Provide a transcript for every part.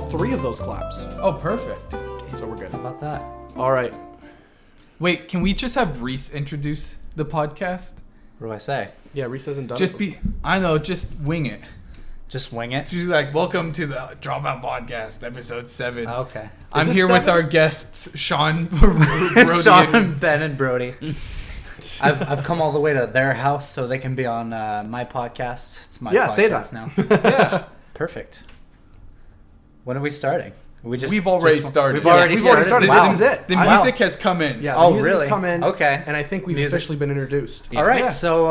3 of those claps. Oh, perfect. So we're good. How about that? All right. Wait, can we just have Reece introduce the podcast? What do I say? Yeah, Reece hasn't done Just it. just wing it. Just wing it? Just be like, welcome to the Dropout Podcast, episode 7. Okay. I'm this here with 7? our guests, Shawn, Brody, Shawn, Ben, and Brody. I've come all the way to their house so they can be on my podcast. It's my podcast say that. now. Yeah. Perfect. When are we starting? We've already started. We've already started. Wow. This is it. The music has come in. Yeah, Oh, the music really? has come in. Okay. And I think we've Music's- officially been introduced. All right, Yeah. so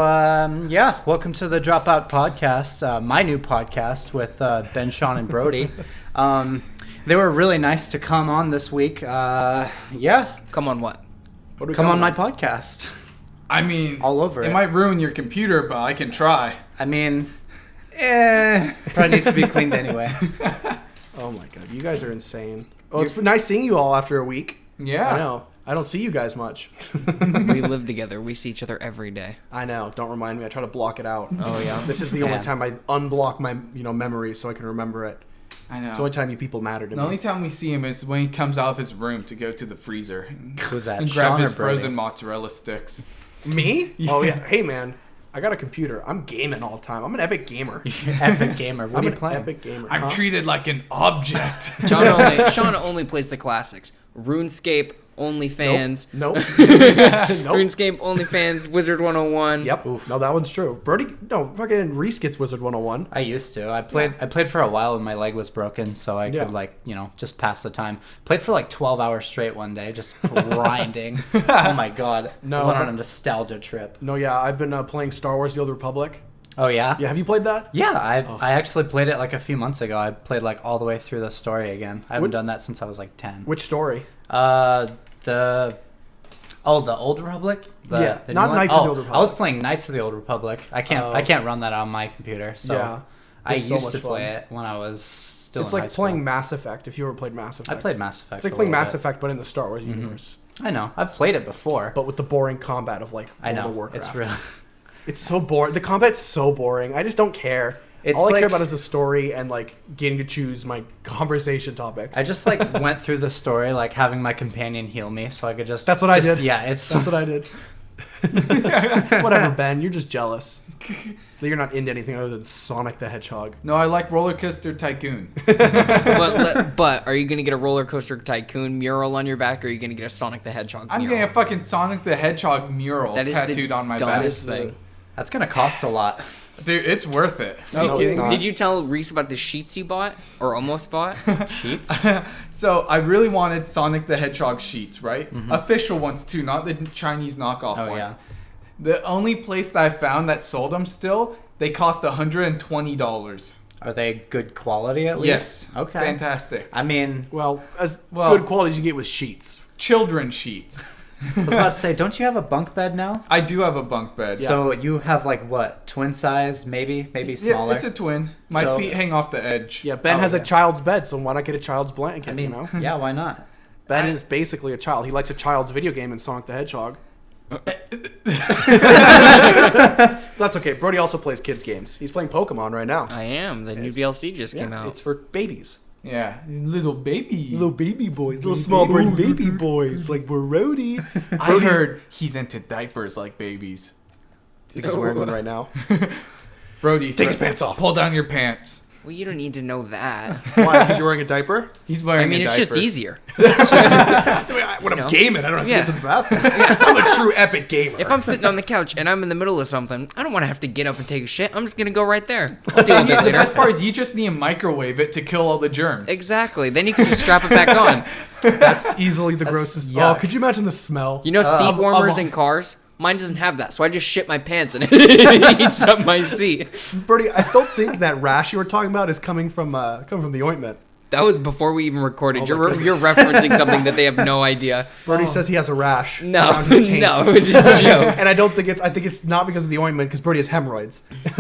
welcome to the Dropout Podcast, my new podcast with Ben, Shawn, and Brody. They were really nice to come on this week. Come on what? What do we Come call on my it? podcast. I mean, All over it it. might ruin your computer, but I can try. I mean, probably needs to be cleaned anyway. Oh my god, you guys are insane. Oh, it's been nice seeing you all after a week. Yeah. I know. I don't see you guys much. We live together. We see each other every day. I know. Don't remind me. I try to block it out. Oh yeah. This is the only Man. time I unblock my memory so I can remember it. I know. It's the only time you people matter to The me. only time we see him is when he comes out of his room to go to the freezer Who's that? and grab Shawn his or Brody? frozen mozzarella sticks. Me? Oh yeah. Hey man, I got a computer. I'm gaming all the time. I'm an epic gamer. Epic gamer. What I'm are you an playing? epic gamer. I'm huh? treated like an object. Sean only plays the classics. RuneScape, OnlyFans. Nope. nope. RuneScape, OnlyFans, Wizard 101. Yep. No, that one's true. Brody, no, fucking Reece gets Wizard 101. I used to. I played for a while when my leg was broken, so I Yeah. could just pass the time. Played for like 12 hours straight one day, just grinding. Oh my god. No, Went on but- a nostalgia trip. No, yeah, I've been playing Star Wars: The Old Republic. Oh yeah? Yeah, have you played that? Yeah, I actually played it like a few months ago. I played like all the way through the story again. I haven't What- done that since I was like 10. Which story? The Old Republic? Yeah, the new not one? Knights of the Oh, Old I was Republic. playing Knights of the Old Republic. I can't run that on my computer. So Yeah, I it's so used much to play fun. it when I was still It's in high like school. playing Mass Effect. If you ever played Mass Effect, I played Mass Effect. It's like a playing little Mass bit. Effect, but in the Star Wars universe. I know. I've played it before. But with the boring combat of like I World know. of Warcraft. It's real. It's so boring. The combat's so boring. I just don't care. It's All I like- care about is the story and like getting to choose my conversation topics. I just like went through the story like having my companion heal me so I could just. That's what I did. Yeah, it's. That's what I did. Whatever, Ben. You're just jealous that you're not into anything other than Sonic the Hedgehog. No, I like Roller Coaster Tycoon. But are you gonna get a Roller Coaster Tycoon mural on your back, or are you gonna get a Sonic the Hedgehog I'm mural? getting a fucking Sonic the Hedgehog mural That is the tattooed on my back. dumbest thing. That's gonna cost a lot. Dude, it's worth it. No, it's not. Did you tell Reece about the sheets you bought or almost bought? Sheets. So I really wanted Sonic the Hedgehog sheets, right? Official ones too, not the Chinese knockoff Oh, ones. yeah. The only place that I found that sold them still, they cost $120. Are they good quality at least? Yes. Okay. Fantastic. I mean, Well, as Well- good quality as you get with sheets. Children sheets. I was about to say, don't you have a bunk bed now? I do have a bunk bed. So you have like what, twin size, maybe smaller. Yeah, it's a twin. My So- feet hang off the edge. Yeah, Ben Oh, has a yeah. child's bed, so why not get a child's blanket? I mean, you know, yeah, why not? Ben is basically a child. He likes a child's video game in Sonic the Hedgehog. That's okay. Brody also plays kids games. He's playing Pokemon right now. I am. The new Yes. DLC just came Yeah, out. it's for babies. Yeah, little baby. Little baby boys, little small brain baby boys, like Brody. I heard he's into diapers like babies. I think he's wearing one right now. Brody, Take his pants off. Pull down your pants. Well, you don't need to know that. Why? Because you're wearing a diaper? He's wearing I mean, a it's diaper. just easier. When I'm know. gaming, I don't have to Yeah. get to the bathroom. I'm a true epic gamer. If I'm sitting on the couch and I'm in the middle of something, I don't want to have to get up and take a shit. I'm just gonna go right there. I'll deal with it The best later. part is you just need to microwave it to kill all the germs. Exactly. Then you can just strap it back on. That's easily the grossest. yuck. Oh, could you imagine the smell? You know, seat of- warmers of- in cars. Mine doesn't have that, so I just shit my pants and it heats up my seat. Brody, I don't think that rash you were talking about is coming from the ointment. That was before we even recorded. Oh my You're goodness. you're referencing something that they have no idea. Brody says he has a rash No, around his taint. no, it was a joke. And I think it's not because of the ointment, because Brody has hemorrhoids. He has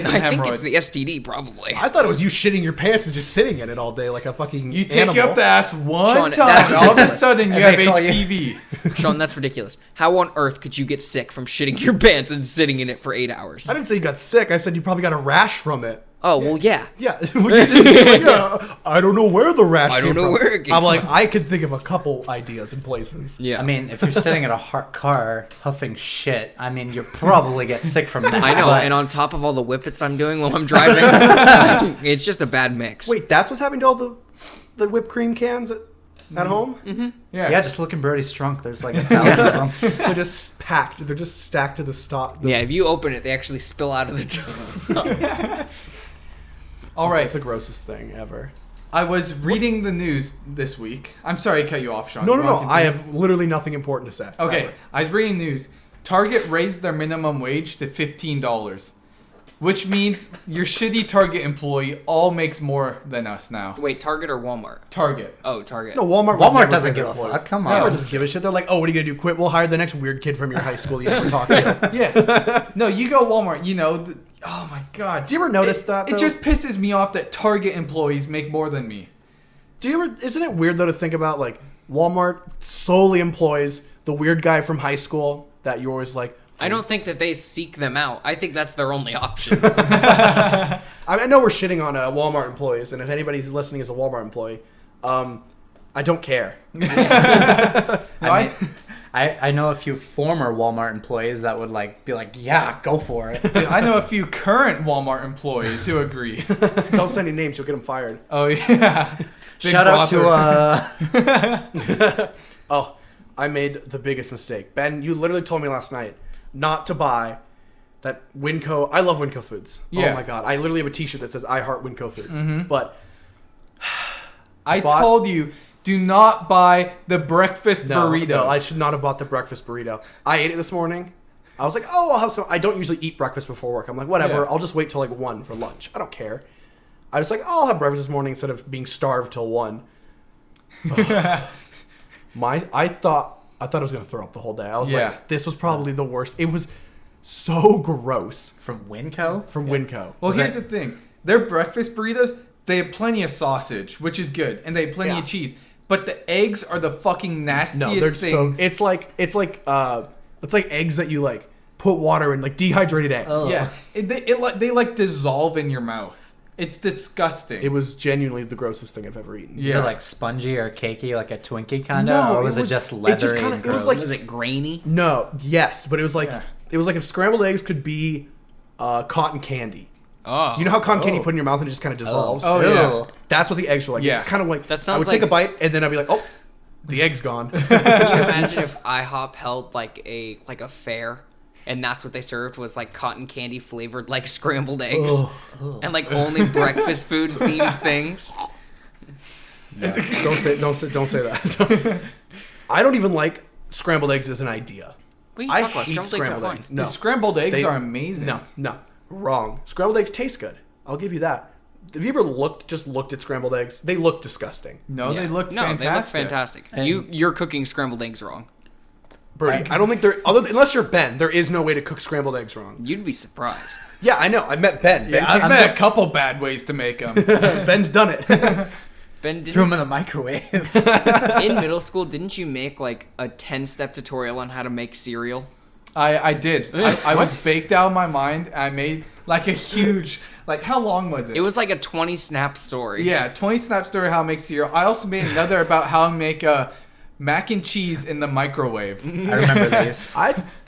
an I think hemorrhoid. it's the STD, probably. I thought it was you shitting your pants and just sitting in it all day like a fucking You take animal. you up the ass one Sean, time, that's all of a ridiculous. sudden you And have they call you- HPV. Sean, that's ridiculous. How on earth could you get sick from shitting your pants and sitting in it for 8 hours? I didn't say you got sick. I said you probably got a rash from it. Oh, well, yeah. Yeah. Would you just be like, yeah, I don't know where the rash I came don't know from. where it came I'm like, from. I could think of a couple ideas and places. Yeah. I mean, if you're sitting in a car huffing shit, I mean, you probably get sick from that. I know, but- and on top of all the whippets I'm doing while I'm driving, it's just a bad mix. Wait, that's what's happening to all the whipped cream cans at home? Mm-hmm. yeah, just look in Brody's trunk. There's like 1,000 of them. They're just packed. They're just stacked to the stock. Yeah, if you open it, they actually spill out of the tub. All right. It's the grossest thing ever. I was reading the news this week. I'm sorry I cut you off, Shawn. No. You wanna I continue? have literally nothing important to say. Okay, I was reading news. Target raised their minimum wage to $15, which means your shitty Target employee all makes more than us now. Wait, Target or Walmart? Target. Oh, Target. No, Walmart. would Walmart never doesn't raise give their a employees. fuck. Come Walmart on. doesn't give a shit. They're like, oh, what are you gonna do? Quit? We'll hire the next weird kid from your high school you never talked to. Yeah. No, you go Walmart, you know. Oh my god. Do you ever notice that? It though? just pisses me off that Target employees make more than me. Do you ever? Isn't it weird though to think about like Walmart solely employs the weird guy from high school that you're always like. I don't think that they seek them out. I think that's their only option. I know we're shitting on Walmart employees, and if anybody's listening is a Walmart employee, I don't care. I know a few former Walmart employees that would like be like, yeah, go for it. Dude, I know a few current Walmart employees who agree. Don't say any names; you'll get them fired. Oh yeah. Big Shout out bother. to Oh, I made the biggest mistake. Ben, you literally told me last night not to buy that Winco. I love Winco Foods. Yeah. Oh my god, I literally have a T-shirt that says "I heart Winco Foods." Mm-hmm. But I bought- told you, do not buy the breakfast burrito. No, I should not have bought the breakfast burrito. I ate it this morning. I was like, oh, I'll have some. I don't usually eat breakfast before work. I'm like, whatever. Yeah. I'll just wait till like 1 for lunch. I don't care. I was like, oh, I'll have breakfast this morning instead of being starved till 1. I thought I was gonna throw up the whole day. I was Yeah. like, this was probably the worst. It was so gross from Winco. from Winco. Well, Was here's that- the thing. Their breakfast burritos, they have plenty of sausage, which is good, and they have plenty Yeah. of cheese. But the eggs are the fucking nastiest No, they're things. so. It's like eggs that you like put water in, like dehydrated eggs. Ugh. Yeah, they like dissolve in your mouth. It's disgusting. It was genuinely the grossest thing I've ever eaten. Is Yeah. it like spongy or cakey, like a Twinkie kind of, No, or was it it was- just it leathery? just kinda- and it was gross? like- Was it grainy? No, yes, but it was like Yeah. if scrambled eggs could be cotton candy. Oh. You know how cotton candy Oh. you put in your mouth and it just kind of dissolves? Oh, yeah. That's what the eggs were like. Yeah. It's kind of like That I sounds would take a like- bite and then I'd be like, oh, the egg's gone. Can you imagine if IHOP held like a fair, and that's what they served was like cotton candy flavored like scrambled eggs, and like only breakfast food themed things? Don't say that. I don't even like scrambled eggs as an idea. What are you I talking about? hate Scrambled eggs are scrambled fine. eggs. No, The scrambled eggs They- are amazing. No, wrong. Scrambled eggs taste good. I'll give you that. Have you ever looked at scrambled eggs? They look disgusting. No, Yeah. they look fantastic. They look fantastic. And- You're cooking scrambled eggs wrong. Brody, I don't think unless you're Ben, there is no way to cook scrambled eggs wrong. You'd be surprised. Yeah, I know. I met Ben. Yeah, I've met a couple bad ways to make them. Ben's done it. Ben, Threw didn't, them in the microwave. in middle school, didn't you make like a 10-step tutorial on how to make cereal? I did. I was baked out of my mind. I made like a huge, like how long was it? It was like a 20-snap story. Yeah, 20 snap story how to make cereal. I also made another about how to make mac and cheese in the microwave. I remember these.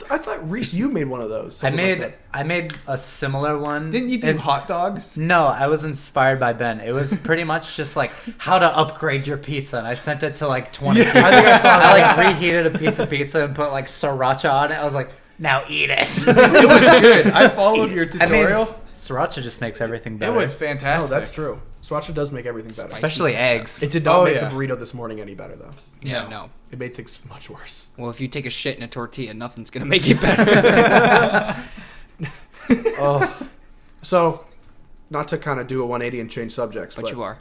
I thought Reece, you made one of those. I something like made that. a similar one. Didn't you do It- hot dogs? No, I was inspired by Ben. It was pretty much just like how to upgrade your pizza, and I sent it to like 20 people. I think I saw I that. like reheated a piece of pizza and put like sriracha on it. I was like, now eat it. It was good. I followed your I mean, tutorial. sriracha just makes everything It better. was Oh, fantastic. that's true. Sriracha does make everything better. Especially eggs. It did not Oh, make yeah. the burrito this morning any better though. Yeah, no. It made things much worse. Well, if you take a shit in a tortilla, nothing's gonna make it better. Oh, so not to kind of do a 180 and change subjects, But you are.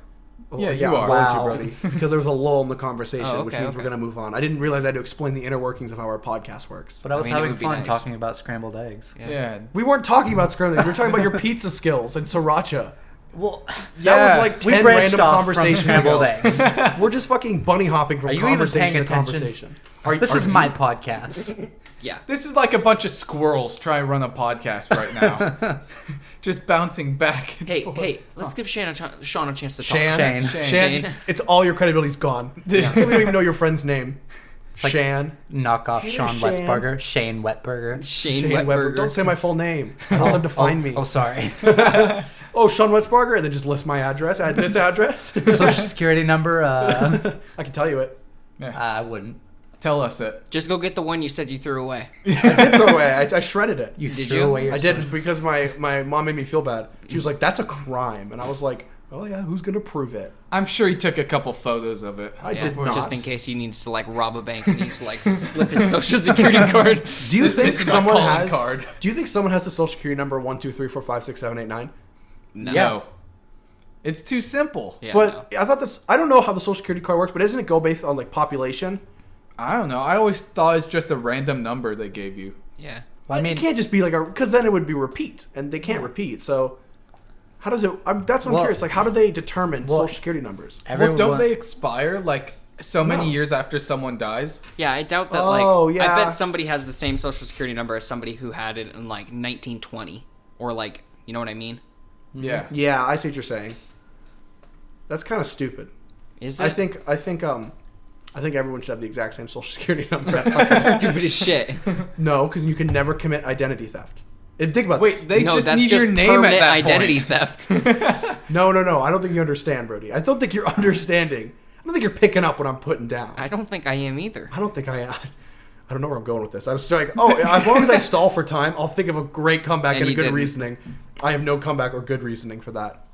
Yeah, yeah, you I'm are. going to, Wow. Brody, because there was a lull in the conversation, Oh, which okay, means we're okay. going to move on. I didn't realize I had to explain the inner workings of how our podcast works. But I was I mean, it having would be fun nice. talking about scrambled eggs. Yeah. We weren't talking about scrambled eggs. We were talking about your pizza skills and siracha. Well, That was like we 10 branched random off conversations from scrambled ago. eggs. We're just fucking bunny hopping from Are you even conversation paying to attention? conversation. This is you? my podcast. Yeah. This is like a bunch of squirrels trying to run a podcast right now. Just bouncing back and forth. Hey, let's give Shawn a chance to talk. Shan. Shane. It's all your credibility's gone. Yeah. We don't even know your friend's name. like Shan. Knockoff Hey, Shawn Shan. Wetburger. Shane Wetburger. Shane Shane Weber. Wetburger. Don't say my full name. I don't want them to find me. Oh, sorry. Oh, Shawn Wetsbarger, and then just list my address. Add this address. Social security number. I can tell you it. I wouldn't. Tell us it. Just go get the one you said you threw away. I did throw away. I shredded it. You Did threw you? away your I did because my mom made me feel bad. She was like, "That's a crime," and I was like, "Oh yeah, who's gonna prove it?" I'm sure he took a couple photos of it. I did not. Just in case he needs to like rob a bank and needs to like slip his social security card. Do you think This is my someone calling has? card. Do you think someone has the social security number 1, 2, 3, 4, 5, 6, 7, 8, 9? No. No. It's too simple. Yeah, But I thought this. I don't know how the social security card works, but isn't it go based on like population? I don't know. I always thought it's just a random number they gave you. yeah. I mean, it can't just be like because then it would be repeat, and they can't repeat. So how does it? That's what I'm curious. Like, how do they determine social security numbers? everyone, Well, don't they expire like so many No. years after someone dies? Yeah, I doubt that. Oh, like, yeah. I bet somebody has the same social security number as somebody who had it in like 1920, or like, you know what I mean? Yeah. Yeah, I see what you're saying. That's kind of stupid. Is it? I think everyone should have the exact same social security number. that's fucking stupid as shit. No, because you can never commit identity theft. And think about Wait, this. they No, just that's need just your name at permanent that identity point. theft. No. I don't think you understand, Brody. I don't think you're understanding. I don't think you're picking up what I'm putting down. I don't think I am either. I don't think I don't know where I'm going with this. I was like, as long as I stall for time, I'll think of a great comeback And and a you good didn't. reasoning. I have no comeback or good reasoning for that.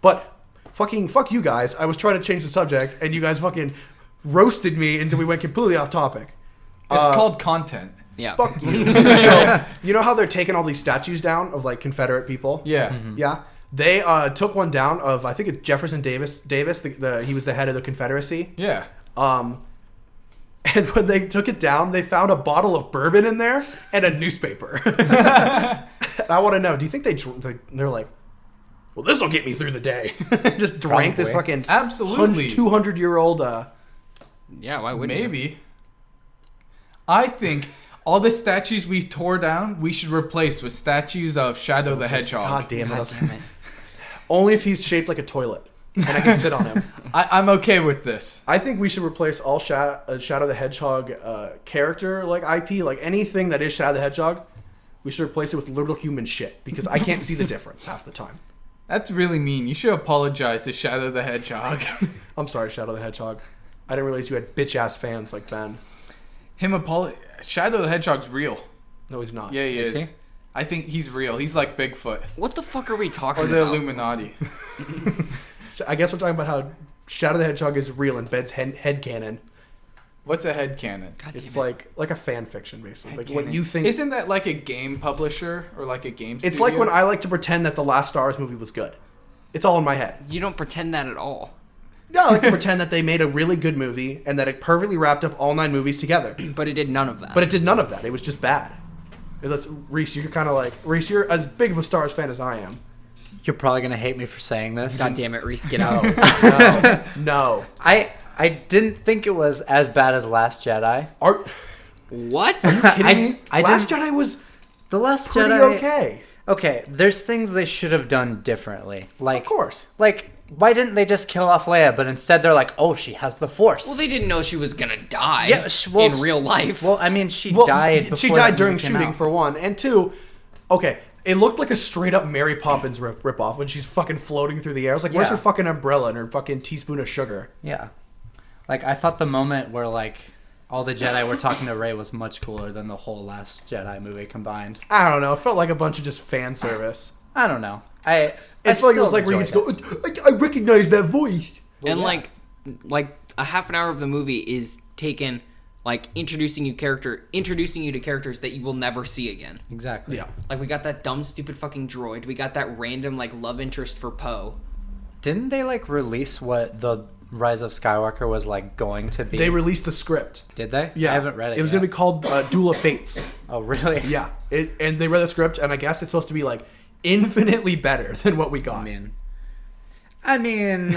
But fuck you guys. I was trying to change the subject, and you guys fucking roasted me until we went completely off topic. It's called content. Yeah. Fuck you. So, you know how they're taking all these statues down of like Confederate people? Yeah. Yeah. They took one down of I think it's Jefferson Davis. He was the head of the Confederacy. Yeah. And when they took it down, they found a bottle of bourbon in there and a newspaper. And I want to know, do you think they're like, well, this will get me through the day? Just drank this Probably. fucking Absolutely. 200-year-old. Yeah, why wouldn't you? Maybe. I think all the statues we tore down, we should replace with statues of Shadow the Hedgehog. God damn it. God damn it. Only if he's shaped like a toilet and I can sit on him. I'm okay with this. I think we should replace all Shadow the Hedgehog character like IP, like anything that is Shadow the Hedgehog. We should replace it with little human shit because I can't see the difference half the time. That's really mean. You should apologize to Shadow the Hedgehog. I'm sorry, Shadow the Hedgehog. I didn't realize you had bitch ass fans like Ben. Shadow the Hedgehog's real. No, he's not. Yeah, he Is is. he? I think he's real. He's like Bigfoot. What the fuck are we talking Or the about? Illuminati. So I guess we're talking about how Shadow the Hedgehog is real in Ben's headcanon. What's a headcanon? God damn It's it. like a fan fiction, basically. Like Headcanon. what you think. Isn't that like a game publisher or like a game studio? It's like when I like to pretend that the last Star Wars movie was good. It's all in my head. You don't pretend that at all. No, I like to pretend that they made a really good movie and that it perfectly wrapped up all 9 movies together. But it did none of that. But it did none of that. It was just bad. Reece, you're kind of like... Reece, you're as big of a Star Wars fan as I am. You're probably gonna hate me for saying this. God damn it, Reese, get out. No. I didn't think it was as bad as Last Jedi. Are What? you kidding me? I Last didn't- Jedi was The Last pretty Jedi. okay. Okay, there's things they should have done differently. Like, Of course. Like, why didn't they just kill off Leia? But instead, they're like, "Oh, she has the Force." Well, they didn't know she was gonna die Yeah, well, in real life. Well, I mean, she Well, died. She before died that during movie came shooting, out. for one. And two, okay, it looked like a straight-up Mary Poppins ripoff when she's fucking floating through the air. I was like, where's Yeah. her fucking umbrella and her fucking teaspoon of sugar? Yeah, like I thought the moment where like all the Jedi were talking to Rey was much cooler than the whole Last Jedi movie combined. I don't know. It felt like a bunch of just fan service. I don't know. It felt like it was like where you get to go, I recognize that voice. and yeah. like a half an hour of the movie is taken like introducing you to characters that you will never see again. Exactly. Yeah. Like we got that dumb stupid fucking droid. We got that random like love interest for Poe. Didn't they like release what the Rise of Skywalker was like going to be? They released the script. Did they? Yeah. I haven't read it. It was yet. going to be called Duel of Fates. Oh, really? Yeah. And they read the script, and I guess it's supposed to be like infinitely better than what we got. I mean,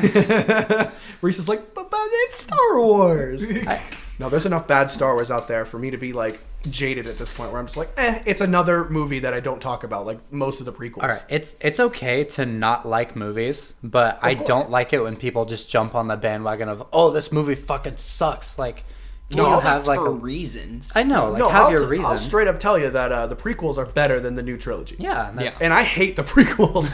Reese is like, but it's Star Wars. I- No, there's enough bad Star Wars out there for me to be like, jaded at this point where I'm just like, it's another movie that I don't talk about, like most of the prequels. All right, it's okay to not like movies, but I don't like it when people just jump on the bandwagon of, oh, this movie fucking sucks. Like, can you have like for reasons. I know, like, I'll your reasons. I'll straight up tell you that the prequels are better than the new trilogy. Yeah, that's, And I hate the prequels.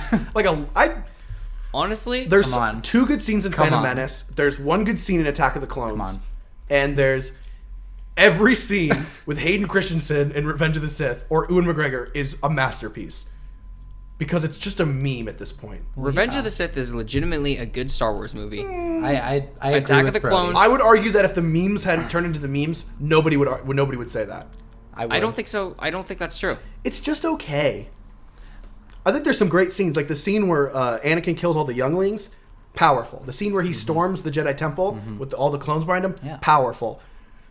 Honestly, There's Come on. 2 good scenes in Phantom on. Menace. There's 1 good scene in Attack of the Clones. Come on. And there's every scene with Hayden Christensen in Revenge of the Sith or Ewan McGregor is a masterpiece. Because it's just a meme at this point. Revenge of the Sith is legitimately a good Star Wars movie. I agree Attack with of the Brody. Clones. I would argue that if the memes hadn't turned into the memes, nobody would say that. I don't think so. I don't think that's true. It's just okay. I think there's some great scenes, like the scene where Anakin kills all the younglings, powerful. The scene where he storms the Jedi Temple with all the clones behind him, Yeah. powerful.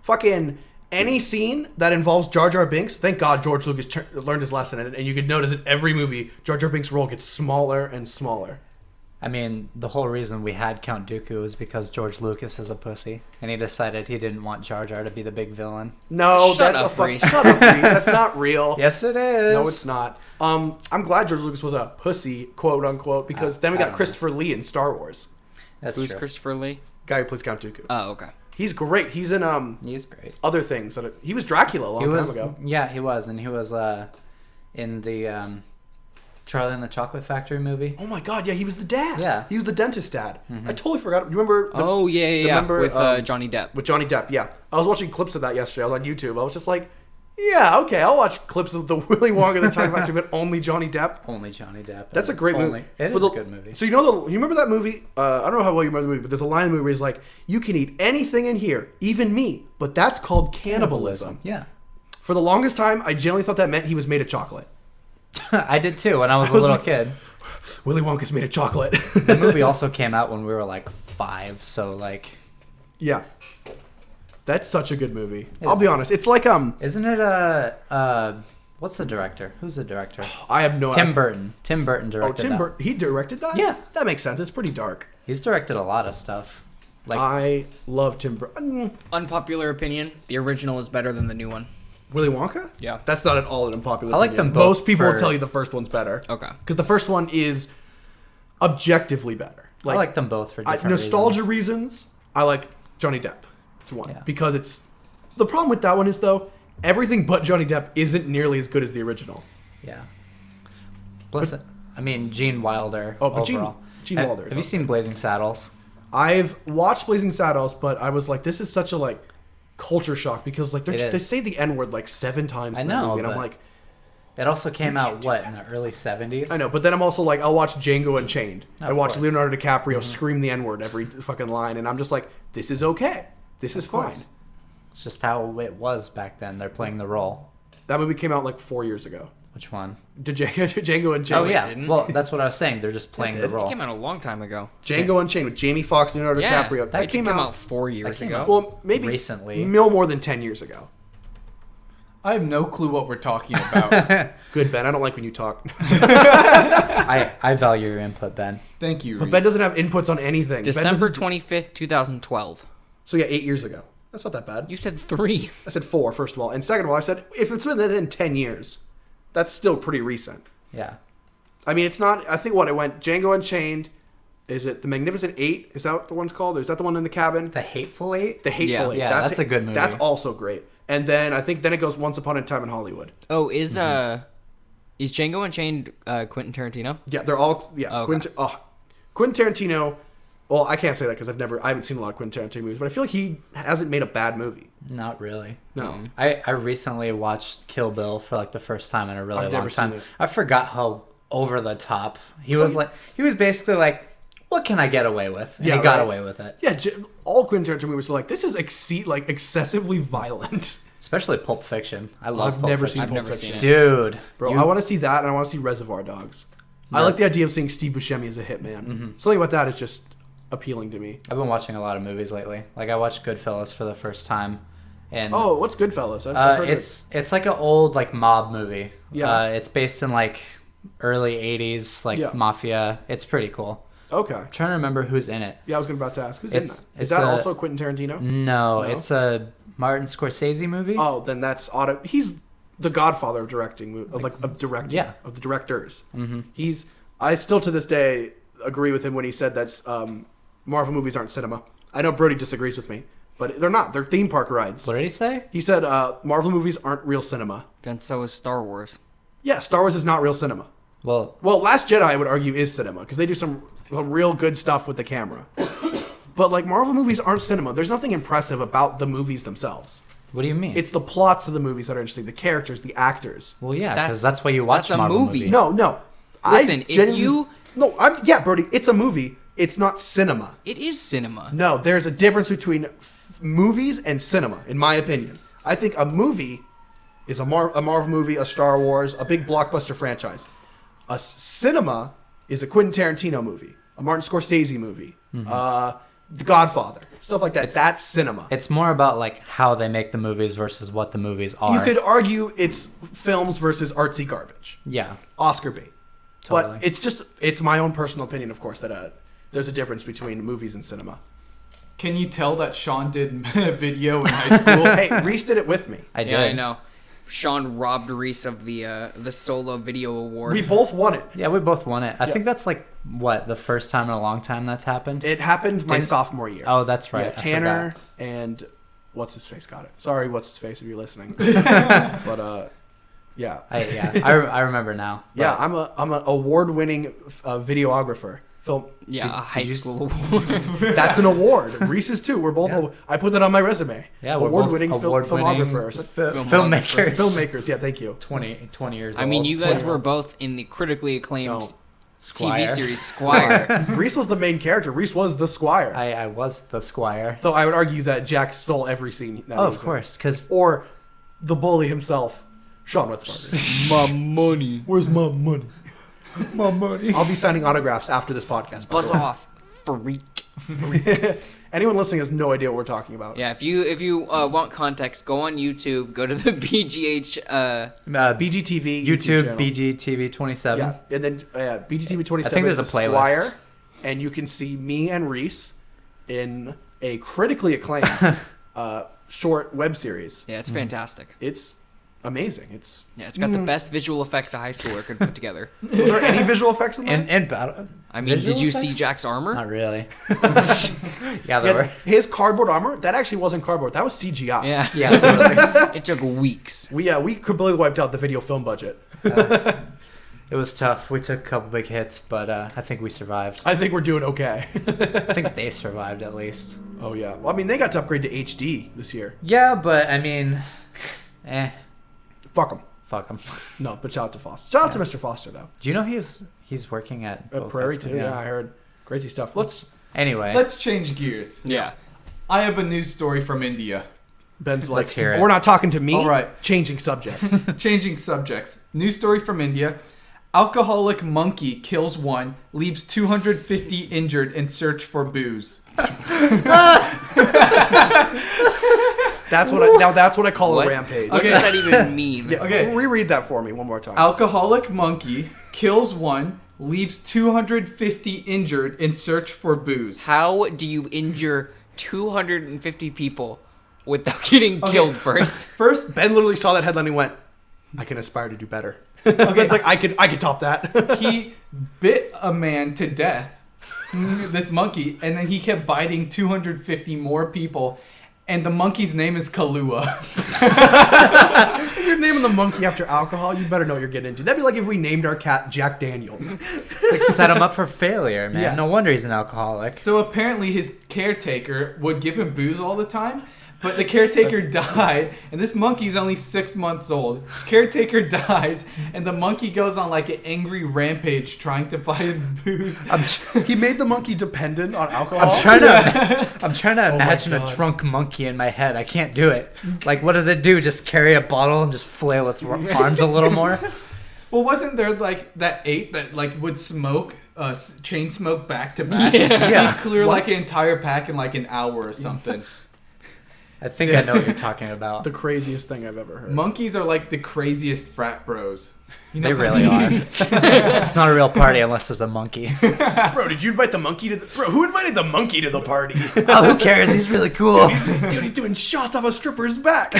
Fucking any scene that involves Jar Jar Binks, thank God George Lucas learned his lesson, and you could notice in every movie, Jar Jar Binks' role gets smaller and smaller. I mean, the whole reason we had Count Dooku was because George Lucas is a pussy, and he decided he didn't want Jar Jar to be the big villain. No, Shut that's up, a fuck. Reece. Shut up, Reece. That's not real. Yes, it is. No, it's not. I'm glad George Lucas was a pussy, quote unquote, because then we I got don't know. Christopher Lee in Star Wars. That's Who's true. Christopher Lee? Guy who plays Count Dooku. Oh, okay. He's great. He's in He's great. other things. He was Dracula a long time ago. Yeah, he was, and he was in the Charlie and the Chocolate Factory movie. Oh my God! Yeah, he was the dad. Yeah. he was the dentist dad. I totally forgot. You remember? Oh yeah. remember, With Johnny Depp. With Johnny Depp. Yeah, I was watching clips of that yesterday. I was on YouTube. I was just like, yeah, okay, I'll watch clips of the Willy Wonka and the Chocolate Factory, but only Johnny Depp. Only Johnny Depp. That's a great movie. It For is a good movie. So you remember that movie? I don't know how well you remember the movie, but there's a line in the movie where he's like, "You can eat anything in here, even me, but that's called cannibalism." Yeah. For the longest time, I genuinely thought that meant he was made of chocolate. I did too when I was a was little like- kid. Willy Wonka's made of chocolate. The movie also came out when we were like 5, so like, Yeah, that's such a good movie. It I'll is. be honest. It's like isn't it what's the director? Who's the director? I have no. Tim Burton. Tim Burton Oh, directed Tim that. Burton. He directed that. Yeah. that makes sense. It's pretty dark. He's directed a lot of stuff. Like, I love Tim Burton. Unpopular opinion: the original is better than the new one. Willy Wonka? Yeah. That's not at all an unpopular I like opinion. them both Most people will for- tell you the first one's better. Okay. Because the first one is objectively better. I like them both for different nostalgia reasons. I like Johnny Depp. It's one. Yeah. Because it's... The problem with that one is, though, everything but Johnny Depp isn't nearly as good as the original. Yeah. Plus, I mean, Gene Wilder. Oh, but Gene overall. Wilder is Have you up seen Blazing Saddles? I've watched Blazing Saddles, but I was like, this is such a, like, culture shock. Because, like, It they is. say the N-word, like, 7 times I in that know, movie. And I'm but- like... It also came can't out, do what, that. in the early 70s? I know, but then I'm also like, I'll watch Django Unchained. I Of watch course. Leonardo DiCaprio scream the N-word every fucking line, and I'm just like, this is okay. This is fine. course. It's just how it was back then. They're playing the role. That movie came out like 4 years ago. Which one? Django Unchained. Oh, yeah. didn't. Well, that's what I was saying. They're just playing the did. role. It came out a long time ago. Django Unchained with Jamie Foxx, Leonardo Yeah, DiCaprio. that came out 4 years came ago. out- Well, maybe Recently. no more than 10 years ago. I have no clue what we're talking about. Good, Ben. I don't like when you talk. I value your input, Ben. Thank you, But Reece. Ben doesn't have inputs on anything. Ben December doesn't- 25th, 2012. So yeah, 8 years ago. That's not that bad. You said 3. I said 4, first of all. And second of all, I said, if it's within 10 years, that's still pretty recent. Yeah. I mean, it's not. I think it went Django Unchained. Is it The Magnificent Eight? Is that what the one's called? Or is that the one in the cabin? The Hateful Eight? The Hateful Eight. Yeah, that's a good movie. That's also great. And then I think it goes Once Upon a Time in Hollywood. Oh, is Django Unchained Quentin Tarantino? Yeah, they're all. Yeah, Oh, okay. Quentin Tarantino. Well, I can't say that because I haven't seen a lot of Quentin Tarantino movies, but I feel like he hasn't made a bad movie. Not really. No. I recently watched Kill Bill for like the first time in a really I've long never seen time. it. I forgot how over the top he was. He was basically like, what can I get away with? And Yeah, he got right. away with it. Yeah, all Quentin Tarantino movies are like, this is excessively violent. Especially Pulp Fiction. I love I've Pulp never Fiction. seen I've Pulp never Fiction. seen it. Dude. Bro, you- I want to see that, and I want to see Reservoir Dogs. I No. like the idea of seeing Steve Buscemi as a hitman. Something about that is just appealing to me. I've been watching a lot of movies lately. Like I watched Goodfellas for the first time. And Oh, what's Goodfellas? I've heard of it. it's like an old like mob movie. Yeah. It's based in like early 80s like Yeah. mafia. It's pretty cool. Okay. I'm trying to remember who's in it. Yeah, I was about to ask. Who's in It's- that? Is it's that a- also Quentin Tarantino? No, No? it's a Martin Scorsese movie. Oh, then that's auto. He's the godfather of directing, of directing, Yeah. of the directors. I still to this day agree with him when he said that Marvel movies aren't cinema. I know Brody disagrees with me, but they're not. They're theme park rides. What did he say? He said Marvel movies aren't real cinema. And so is Star Wars. Yeah, Star Wars is not real cinema. Well, Last Jedi, I would argue, is cinema because they do some real good stuff with the camera. But like Marvel movies aren't cinema. There's nothing impressive about the movies themselves. what do you mean? It's the plots of the movies that are interesting, the characters, the actors. well, yeah, That's- because that's why you watch that's a Marvel movie. movies. No. Listen, if you- Brody, it's a movie. It's not cinema. It is cinema. No, there's a difference between movies and cinema, in my opinion. I think a movie is a Marvel movie, a Star Wars, a big blockbuster franchise. A cinema is a Quentin Tarantino movie, a Martin Scorsese movie, The Godfather, stuff like that. That's cinema. It's more about like how they make the movies versus what the movies are. You could argue it's films versus artsy garbage. yeah. Oscar bait. Totally. But it's my own personal opinion, of course, that there's a difference between movies and cinema. Can you tell that Shawn did video in high school? Hey, Reece did it with me. I did. Yeah, I know. Shawn robbed Reece of the solo video award. We both won it. Yeah, we both won it. I Yeah. think that's like the first time in a long time that's happened. It happened my Didn't- sophomore year. Oh, that's right. Yeah, I Tanner forgot. and what's his face got it. Sorry, what's his face if you're listening. But yeah, I remember now. yeah. But I'm an award-winning videographer. Film. Yeah, a high did you school award. That's an award. Reese's too. We're both. Yeah. I put that on my resume. Yeah, we're award-winning both filmographer. filmmakers. Filmmakers. Yeah, thank you. 20 years I old. mean, you guys were both in the critically acclaimed Don't. Squire. TV series Squire. Reece was the main character. Reece was the squire. I was the squire. Though I would argue that Jack stole every scene. that Oh, he of was in. course, because Or the bully himself, Shawn Wetzbarger. My money. Where's my money? my money. I'll be signing autographs after this podcast. by Buzz the way. off, freak. Anyone listening has no idea what we're talking about. Yeah, if you want context, go on YouTube. Go to the BGH. BGTV YouTube channel. BGTV 27. Yeah, and then BGTV 27. I think there's a The playlist. Squire, and you can see me and Reece in a critically acclaimed short web series. Yeah, it's fantastic. It's amazing. It's Yeah, it's got the best visual effects a high schooler could put together. was there any visual effects in that? And battle. I mean, Visual did you see effects? Jack's armor? Not really. yeah, there were. His cardboard armor that actually wasn't cardboard. That was CGI. Yeah. Yeah, totally. It took weeks. We completely wiped out the video film budget. It was tough. We took a couple big hits, but I think we survived. I think we're doing okay. I think they survived at least. Oh yeah. Well, I mean, they got to upgrade to HD this year. Yeah, but I mean, Fuck them. fuck them. No, but shout out to Foster. Shout out to Mr. Foster though. Do you know he's working at both Prairie high too. school? Yeah, I heard crazy stuff. Let's. Anyway, Let's change gears. Yeah. I have a news story from India. Ben's like, Let's hear it. we're not talking to me. All right. Changing subjects. Changing subjects. News story from India. Alcoholic monkey kills one, leaves 250 injured in search for booze. That's what I call What? a rampage. What does that even mean? Yeah, Okay. reread that for me one more time. Alcoholic monkey kills one, leaves 250 injured in search for booze. How do you injure 250 people without getting killed first? First, Ben literally saw that headline and went, "I can aspire to do better." Ben's like, I could top that. he bit a man to death, this monkey, and then he kept biting 250 more people, and the monkey's name is Kalua. If you're naming the monkey after alcohol, you better know what you're getting into. That'd be like if we named our cat Jack Daniels. like set him up for failure, man. Yeah. No wonder he's an alcoholic. So apparently his caretaker would give him booze all the time, but the caretaker died, and this monkey's only 6 months old. Caretaker dies, and the monkey goes on like an angry rampage trying to find booze. He made the monkey dependent on alcohol. I'm trying to imagine a God. drunk monkey in my head. I can't do it. Like, what does it do? Just carry a bottle and just flail its arms a little more? Well, wasn't there like that ape that like would smoke, chain smoke back to back? Yeah. He'd clear What? like an entire pack in like an hour or something. I think I know what you're talking about. The craziest thing I've ever heard. Monkeys are like the craziest frat bros. You know They really are. It's not a real party unless there's a monkey. Bro, did you invite the monkey to the... Bro, who invited the monkey to the party? Oh, who cares? He's really cool. Dude, he's doing shots off a stripper's back.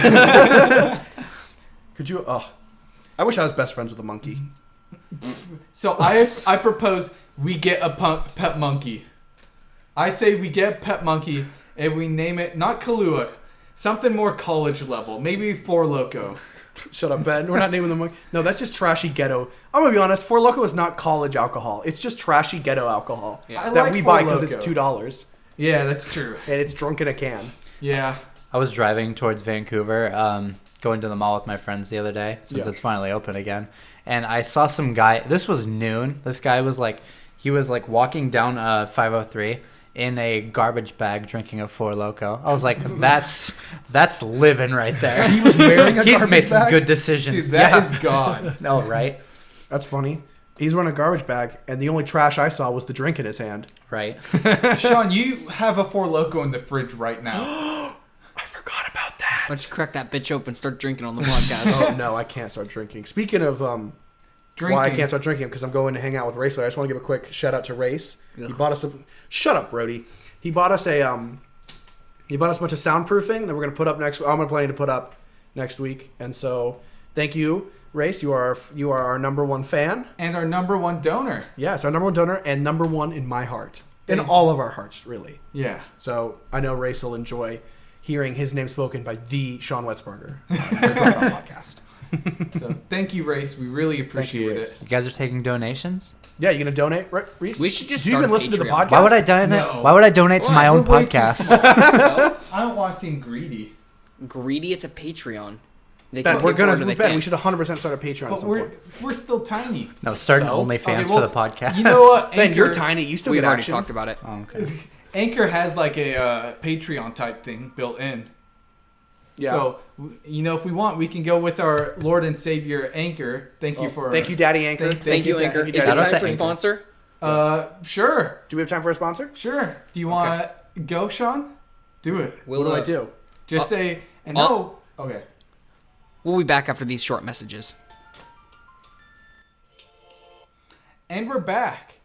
Could you... Oh, I wish I was best friends with a monkey. So I propose we get a pet monkey. I say we get a pet monkey and we name it not Kahlua, something more college level, maybe Four Loko. Shut up, Ben. We're not naming the monkey. No, that's just trashy ghetto. I'm gonna be honest. Four Loko is not college alcohol. It's just trashy ghetto alcohol Yeah. I that like we Four buy because Loko. it's $2 Yeah, that's true. and it's drunk in a can. Yeah. I was driving towards Vancouver, going to the mall with my friends the other day, since Yeah. it's finally open again. And I saw some guy, this was noon. This guy was he was walking down 503 in a garbage bag drinking a Four Loko. I was like, that's living right there. He was wearing a He's garbage made some bag? good decisions. Dude, that is God. No, right? That's funny. He's wearing a garbage bag, and the only trash I saw was the drink in his hand. Right. Shawn, you have a Four Loko in the fridge right now. I forgot about that. Why don't you crack that bitch open and start drinking on the podcast? Oh no, I can't start drinking. Speaking of Drinking. why I can't start drinking, because I'm going to hang out with Reece later. I just want to give a quick shout out to Reece. He Ugh. bought us a... Shut up, Brody. He bought us a He bought us a bunch of soundproofing that we're gonna put up next. I'm planning to put up next week, and so thank you, Reece. You are our number one fan. And our number one donor. Yes, our number one donor and number one in my heart, in Thanks. all of our hearts, really. Yeah. So I know Reece will enjoy hearing his name spoken by the Shawn Wetzberger, the Dropout Podcast. So thank you, Reece. We really appreciate Reece. it. You guys are taking donations? Yeah, you gonna donate, Reece? We should just Do you start even a listen to the Patreon. podcast? Why would I donate? No. Why would I donate to Why? my own We're way too podcast? small. I don't want to seem greedy. Greedy, it's a Patreon. They Ben, can we're pay gonna. for it or they Ben, we can't. should 100% start a Patreon at But some we're point. still tiny. No, start an So? OnlyFans Okay, for well, the podcast. You know what? Ben, you're Anchor- tiny. You still We've get already action. talked about it. Oh, okay. Anchor has like a Patreon type thing built in. Yeah. So, you know, if we want, we can go with our Lord and Savior Anchor. Thank you for. Thank you, Daddy Anchor. Thank Thank you, Anchor. Thank Is you, it Shout out Daddy. to time for Anchor. sponsor? Sure. Do we have time for a sponsor? Sure. Do you want to go, Shawn? Do it. What do I do? Just say, and no. Okay. We'll be back after these short messages. And we're back.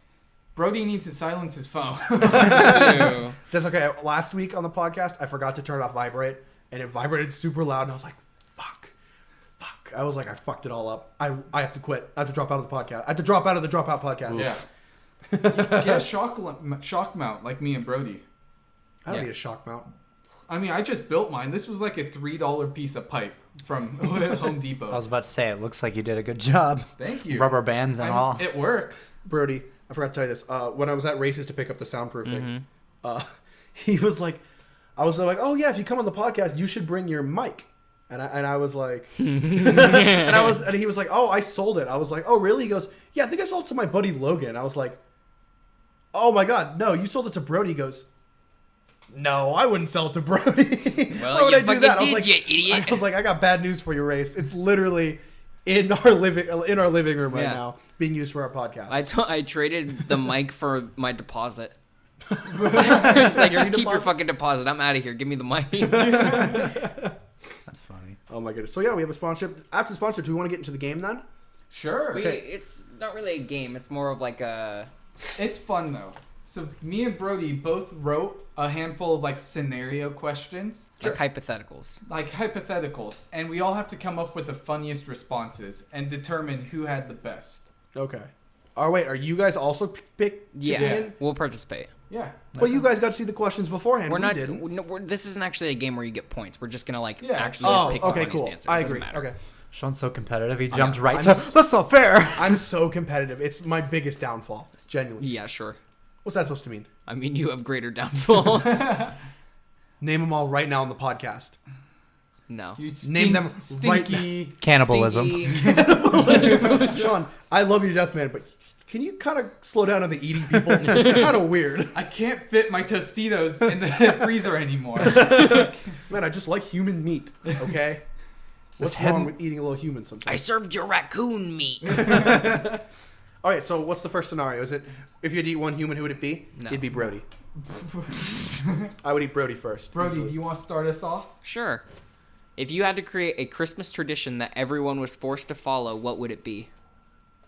Brody needs to silence his phone. That's okay. Last week on the podcast, I forgot to turn off vibrate, and it vibrated super loud, and I was like, fuck. I was like, I fucked it all up. I have to quit. I have to drop out of the podcast. I have to drop out of the Dropout Podcast. Yeah. Get a shock mount like me and Brody. I don't Yeah. need a shock mount. I mean, I just built mine. This was like a $3 piece of pipe from Home Depot. I was about to say, it looks like you did a good job. Thank you. Rubber bands and all. It works. Brody, I forgot to tell you this. When I was at Races to pick up the soundproofing, he was like, I was like, oh yeah, if you come on the podcast, you should bring your mic. And I was like, and he was like, oh, I sold it. I was like, oh really? He goes, yeah, I think I sold it to my buddy Logan. I was like, oh my god, no, you sold it to Brody. He goes, no, I wouldn't sell it to Brody. Well, Why would you I do fucking that? I was did, like, you idiot. I was like, I got bad news for you, Race. It's literally in our living room right Yeah. now, being used for our podcast. I traded the mic for my deposit. It's like, Your just keep your deposit? fucking deposit. I'm out of here. Give me the mic. That's funny. Oh my goodness. So yeah, we have a sponsorship. After the sponsorship, do we want to get into the game then? Sure. It's not really a game. It's more of like a... It's fun though. So me and Brody both wrote a handful of like scenario questions, Like hypotheticals. like hypotheticals, and we all have to come up with the funniest responses and determine who had the best. Okay. Oh wait, are you guys also pick? Yeah, in? we'll participate. Yeah. Well, you guys got to see the questions beforehand. We're we not. didn't. This isn't actually a game where you get points. We're just gonna like Yeah. actually just Oh, pick okay, the funniest cool. answer. I It doesn't agree. matter. Okay. Sean's so competitive, he jumps know. right I'm- to, that's not fair. I'm so competitive. It's my biggest downfall. Genuinely. Yeah, sure. What's that supposed to mean? I mean, you have greater downfalls. Name them all right now on the podcast. No. You Name them right stinky. Cannibalism. Stinky. Sean, I love you to death, man, but can you kind of slow down on the eating people? It's kind of weird. I can't fit my Tostitos in the freezer anymore. Man, I just like human meat. Okay. What's head- wrong with eating a little human I sometimes? served your raccoon meat. All right. So what's the first scenario? Is it if you had to eat one human, who would it be? No. It'd be Brody. I would eat Brody first. Brody, easily. do you want to start us off? Sure. If you had to create a Christmas tradition that everyone was forced to follow, what would it be?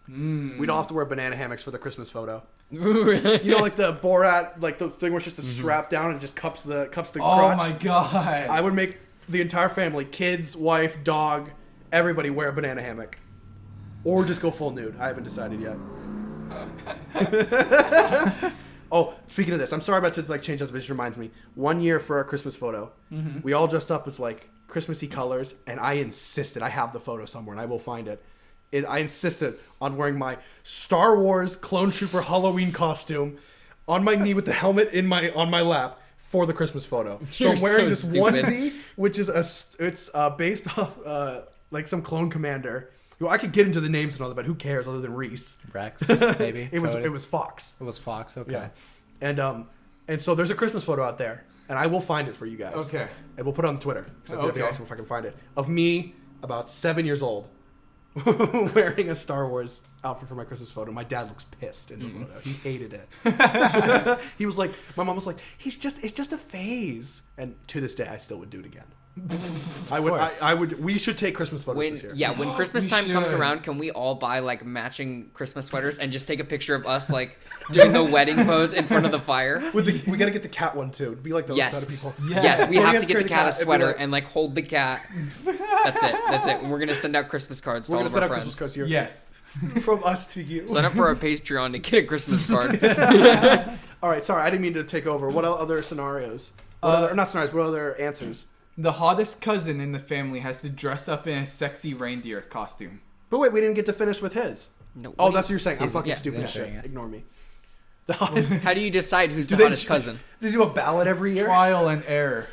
We don't have to wear banana hammocks for the Christmas photo. Really? You know, like the Borat, like the thing where it's just a strap down and just cups the crotch. Oh my god. I would make the entire family, kids, wife, dog, everybody wear a banana hammock, or just go full nude. I haven't decided yet. Oh, speaking of this, I'm sorry about to like change this, but it just reminds me. One year for our Christmas photo, we all dressed up as like Christmassy colors, and I insisted. I have the photo somewhere, and I will find it. I insisted on wearing my Star Wars Clone Trooper Halloween costume on my knee with the helmet on my lap for the Christmas photo. So You're I'm wearing so this stupid. onesie, which is based off like some clone commander. Well, I could get into the names and all that, but who cares other than Reece? Rex, maybe. It was Cody? Fox. It was Fox. Okay. Yeah. And so there's a Christmas photo out there, and I will find it for you guys. Okay. And we'll put it on Twitter. 'Cause that'd be Okay. awesome if I can find it. Of me, about 7 years old, wearing a Star Wars outfit for my Christmas photo. My dad looks pissed in the photo. He hated it. He was like, my mom was like, it's just a phase. And to this day, I still would do it again. I would. We should take Christmas photos this year. When Christmas We time comes should. around, can we all buy like matching Christmas sweaters and just take a picture of us like doing the wedding pose in front of the fire? We gotta get the cat one too. It'd be like those kind of Yes. people. Yeah. Yes, we Well, have you to have get to the create a cat a cat. It'd be sweater like- and like hold the cat. That's it. That's it. And we're gonna send out Christmas cards to We're all gonna of send our out Christmas friends. cards here. Yes. From us to you. Sign up for our Patreon to get a Christmas card. All right, sorry, I didn't mean to take over. What other scenarios? Not scenarios. What other answers? The hottest cousin in the family has to dress up in a sexy reindeer costume. But wait, we didn't get to finish with his. No, Oh, what do that's what you're saying. I'm He's- fucking yeah, stupid he's as shit. doing it. Ignore me. The hottest. How do you decide who's the they hottest cousin? They do a ballot every year. Trial and error.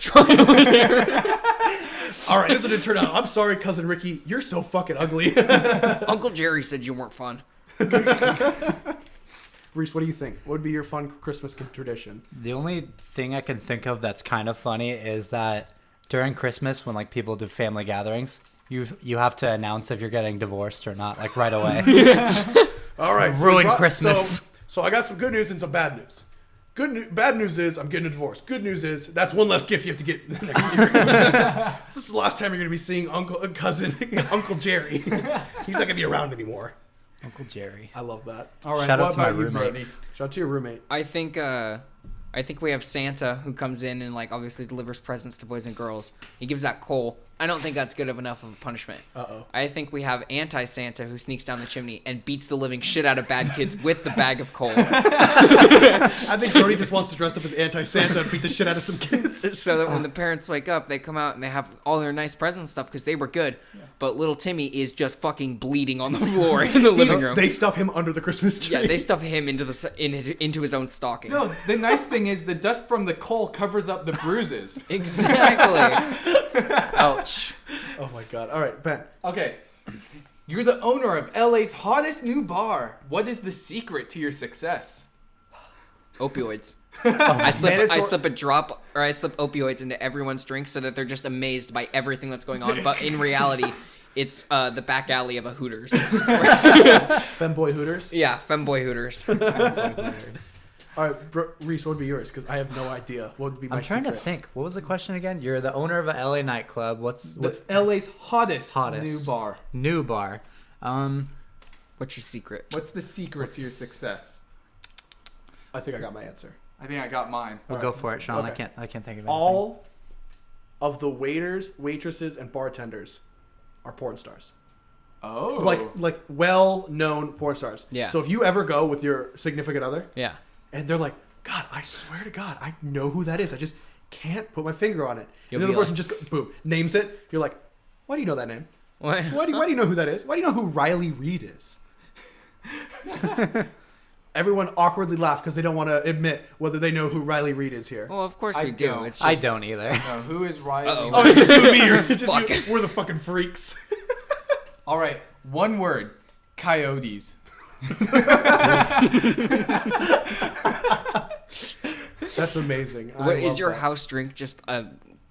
All right, this is what it turned out. I'm sorry, cousin Ricky. You're so fucking ugly. Uncle Jerry said you weren't fun. Reese, what do you think? What would be your fun Christmas tradition? The only thing I can think of that's kind of funny is that during Christmas, when like people do family gatherings, you have to announce if you're getting divorced or not, like right away. All right, Ruin Christmas. So I got some good news and some bad news. Bad news is I'm getting a divorce. Good news is that's one less gift you have to get next year. This is the last time you're going to be seeing cousin Uncle Jerry. He's not going to be around anymore. Uncle Jerry. I love that. All right, Shout out what to my about you, roommate. Brody? Shout out to your roommate. I think we have Santa who comes in and like obviously delivers presents to boys and girls. He gives out coal. I don't think that's good enough of a punishment. Uh-oh. I think we have anti-Santa who sneaks down the chimney and beats the living shit out of bad kids with the bag of coal. I think Brody just wants to dress up as anti-Santa and beat the shit out of some kids. So that when the parents wake up, they come out and they have all their nice presents and stuff because they were good. But little Timmy is just fucking bleeding on the floor in the living room. They stuff him under the Christmas tree. Yeah, they stuff him into into his own stocking. No, the nice thing is the dust from the coal covers up the bruises. Exactly. Ouch. Oh my god. All right, Ben. Okay. You're the owner of LA's hottest new bar. What is the secret to your success? Opioids. I slip Mandatory- I slip opioids into everyone's drink so that they're just amazed by everything that's going on. But in reality, it's the back alley of a Hooters. Femboy Hooters. Yeah, femboy Hooters. All right, Reese, what would be yours? Because I have no idea. What would be my I'm trying to secret? think. What was the question again? You're the owner of a LA nightclub. What's LA's hottest Hottest. new bar. new bar? What's your secret? What's the secret to your success? I think I got my answer. I think I got mine. We'll go for it, Shawn. Okay. I can't think of anything. All of the waiters, waitresses, and bartenders are porn stars. Oh. Like well-known porn stars. Yeah. So if you ever go with your significant other Yeah. and they're like, God, I swear to God, I know who that is. I just can't put my finger on it. You'll And the be other person like- just boom names it. You're like, why do you know that name? What? Why do you know who that is? Why do you know who Riley Reid is? Everyone awkwardly laughed because they don't want to admit whether they know who Riley Reid is here. Well, of course I we do. don't. It's I just, don't either. No, who is Riley? Uh-oh. Oh, it's just you and me. It's just Fuck. you. We're the fucking freaks. All right, one word. Coyotes. That's amazing. What is your house drink? Just a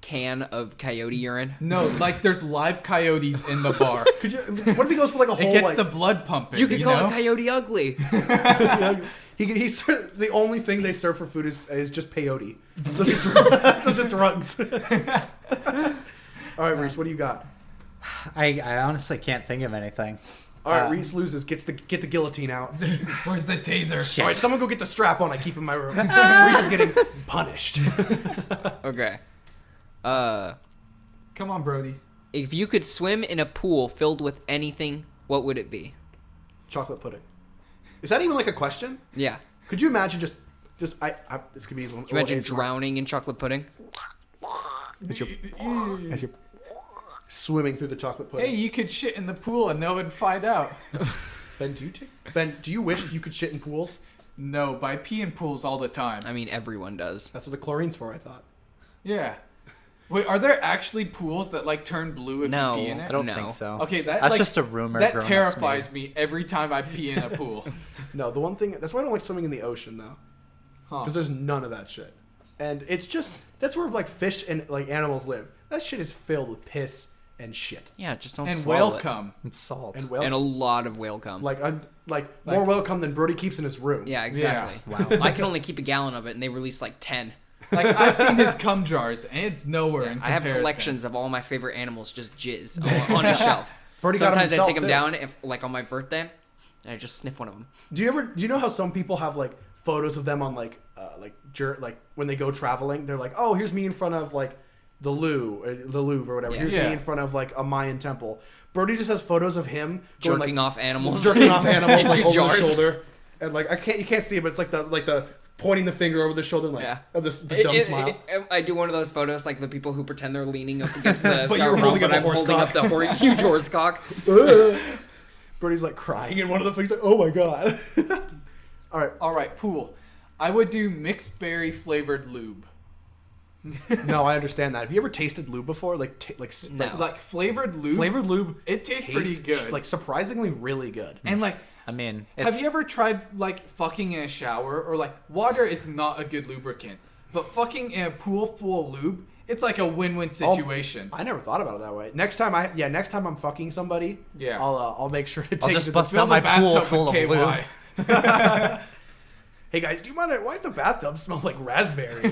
can of coyote urine? No, like there's live coyotes in the bar. Could you? What if he goes for like a whole It gets like? the blood pumping. You could call know? it coyote ugly. He's the only thing they serve for food is just peyote. Such as drugs. All right, Reece, what do you got? I honestly can't think of anything. All right, Reece loses. Get the guillotine out. Where's the taser? All right, someone go get the strap on I keep in my room. Reece is getting punished. Okay. Come on, Brody. If you could swim in a pool filled with anything, what would it be? Chocolate pudding. Is that even like a question? Yeah. Could you imagine just I this could be. Can you imagine drowning in chocolate pudding? as you're swimming through the chocolate pudding. Hey, you could shit in the pool and no one would find out. Ben, do you wish you could shit in pools? No, but I pee in pools all the time. I mean, everyone does. That's what the chlorine's for, I thought. Yeah. Wait, are there actually pools that like turn blue if No. you pee in I it? don't No. think so. Okay, that's like, like, just a rumor. That grown-ups terrifies made. me every time I pee in a pool. No, the one thing that's why I don't like swimming in the ocean though, Huh. because there's none of that shit, and it's just that's where like fish and like animals live. That shit is filled with piss and shit Yeah, just don't And swallow whale it. cum. It's salt. and whale And a lot of whale cum. like more whale cum than Brody keeps in his room. Yeah, exactly. Wow. I can only keep a gallon of it, and they release like 10. Like I've seen his cum jars, and it's nowhere in I have comparison. collections of all my favorite animals just jizz on a shelf. Brody got Sometimes I himself, take them too. down if like on my birthday, and I just sniff one of them. Do you know how some people have like photos of them on like when they go traveling? They're like, oh, here's me in front of like the Louvre or whatever. Yeah. Here's Yeah. me in front of like a Mayan temple. Brody just has photos of him going, Jerking like, off animals. jerking off animals into like over jars. the shoulder, and like you can't see it, but it's like the pointing the finger over the shoulder, like Yeah. of the dumb smile. I do one of those photos like the people who pretend they're leaning up against the But you're holding up a I'm horse holding cock. up the huge horse cock. Brody's like crying in one of the photos, like, oh my god. All right, pool. I would do mixed berry flavored lube. No, I understand that. Have you ever tasted lube before? No. Like flavored lube. Flavored lube. It tastes pretty good. Like surprisingly really good. And like, I mean, have you ever tried like fucking in a shower or like water is not a good lubricant, but fucking in a pool full of lube, it's like a win-win situation. I never thought about it that way. Next time I'm fucking somebody, Yeah. I'll make sure to take just it to bust the out my Bathtub pool with full of KY. lube. Hey guys, do you mind? Why does the bathtub smell like raspberry?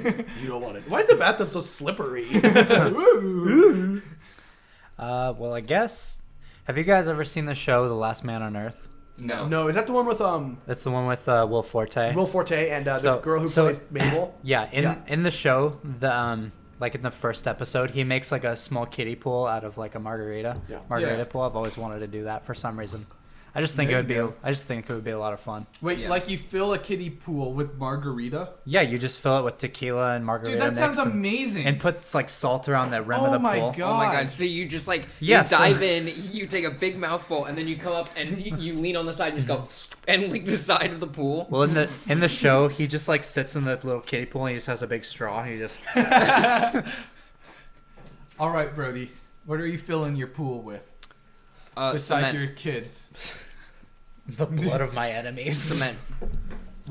You don't want it. Why is the bathtub so slippery? Well, I guess. Have you guys ever seen the show The Last Man on Earth? No. No, is that the one with That's the one with Will Forte. Will Forte and the So- girl who so- plays Mabel? Yeah, Yeah. in the show, the like in the first episode, he makes like a small kiddie pool out of like a margarita. Yeah. Margarita Yeah. pool. I've always wanted to do that for some reason. I just think There it would be. you go. I just think it would be a lot of fun. Wait, Yeah. like you fill a kiddie pool with margarita? Yeah, you just fill it with tequila and margarita Dude, that mix sounds and, amazing. and put like salt around the rim Oh of the my pool. God. Oh my god! So you just like Yeah, you so- dive in, you take a big mouthful, and then you come up and you lean on the side and just go and lick the side of the pool. Well, in the show, he just like sits in the little kiddie pool and he just has a big straw and he just. All right, Brody. What are you filling your pool with? Besides Cement. your kids. The blood of my enemies. Cement. I'm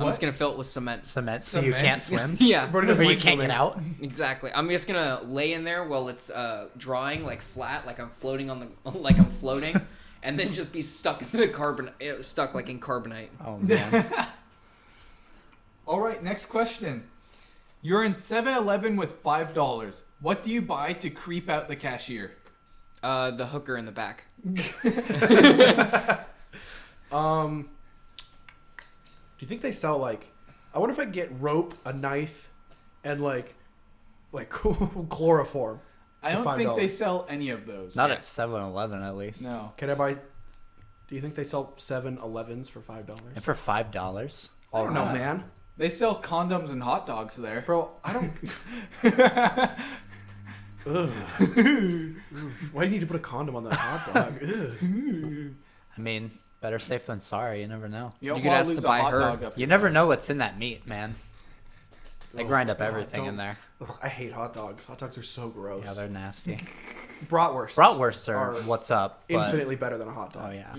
What? just gonna fill it with cement. Cement, so you Cement? can't swim. Yeah, Brody Or doesn't you like can't swimming. get out. exactly. I'm just gonna lay in there while it's drying, like flat, like I'm floating on the, like I'm floating, and then just be stuck in the stuck like in carbonite. Oh man. All right, next question. You're in 7-Eleven with $5. What do you buy to creep out the cashier? The hooker in the back. Do you think they sell like? I wonder if I get rope, a knife, and like chloroform. I for don't think $5. they sell any of those. Not at 7-Eleven at least. No. Can I buy? Do you think they sell 7-Elevens for $5? And for $5. I don't know, Alright. man. They sell condoms and hot dogs there. Bro, I don't. Ugh. Why do you need to put a condom on that hot dog? Ugh. I mean, better safe than sorry. You never know. You don't You could want ask to lose to a buy hot her. dog up You your never butt. know what's in that meat, man. They Oh, grind up God, everything in don't- there. Ugh, I hate hot dogs. Hot dogs are so gross. Yeah, they're nasty. Bratwursts. Bratwursts are what's up. But, infinitely better than a hot dog. oh yeah.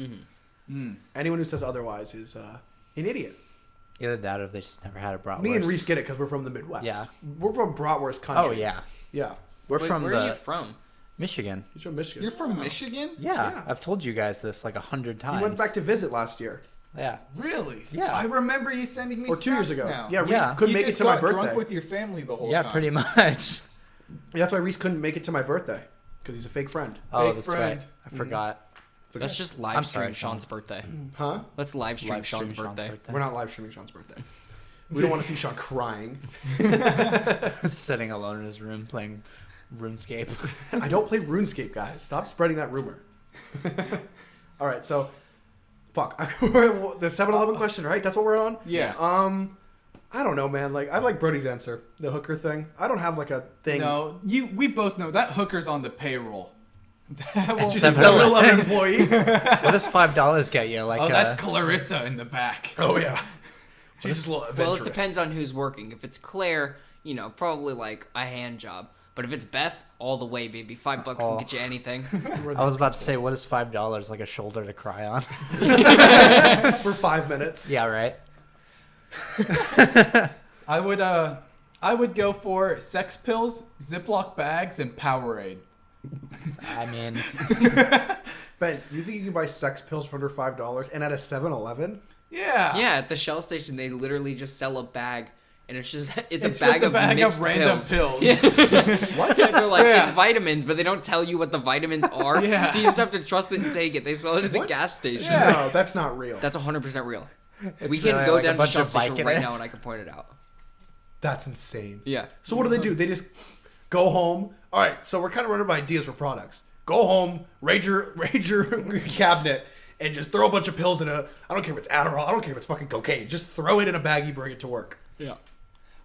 Mm. Anyone who says otherwise is an idiot. Either that or they just never had a bratwurst. Me and Reece get it because we're from the Midwest. Yeah. We're from bratwurst country. Oh yeah. Yeah. We're Wait, from where the are you from? Michigan. He's from Michigan. You're from Michigan? Yeah, I've told you guys this like 100 times. He went back to visit last year. Yeah. Really? Yeah. I remember you sending me Or 2 years snaps ago. now. Yeah, Reece Yeah. couldn't You make it just to my got drunk birthday. with your family the whole Yeah, time. pretty much. That's why Reece couldn't make it to my birthday. Because he's a fake friend. Oh, Fake that's friend. right. I forgot. It's okay. Let's just I'm live sorry, stream Sean's birthday. Huh? Let's live stream Live stream Sean's birthday. We're not live streaming Sean's birthday. We don't want to see Sean crying. Sitting alone in his room playing RuneScape. I don't play RuneScape, guys. Stop spreading that rumor. All right, so fuck. We're the 7-Eleven question, right? That's what we're on. Yeah. I don't know, man. Like I like Brody's answer, the hooker thing. I don't have like a thing. No, we both know that hooker's on the payroll. That will She's Seven- a 7-Eleven employee. What does $5 get you? Like, Oh, that's Clarissa in the back. Oh yeah. She's just a little adventurous. Well, it depends on who's working. If it's Claire, probably like a hand job. But if it's Beth, all the way, baby. $5 Oh. will get you anything. I was about to say, what is $5? Like a shoulder to cry on? For 5 minutes. Yeah, right. I would go for sex pills, Ziploc bags, and Powerade. I mean, Ben, you think you can buy sex pills for under $5 and at a 7-Eleven? Yeah. Yeah, at the Shell station, they literally just sell a bag. And it's just It's a just bag a of bag mixed of random pills. What? They're like, Yeah. it's vitamins, but they don't tell you what the vitamins are. Yeah. So you just have to trust it and take it. They sell it at the What? gas station. No, that's not real. That's 100% real. We really can go like a down to bunch Shell of station Vicodin. right now and I can point it out. That's insane. Yeah. So what do? They just go home. All right. So we're kind of running by ideas for products. Go home, raid your cabinet, and just throw a bunch of pills in a. I don't care if it's Adderall. I don't care if it's fucking cocaine. Just throw it in a baggie, bring it to work. Yeah.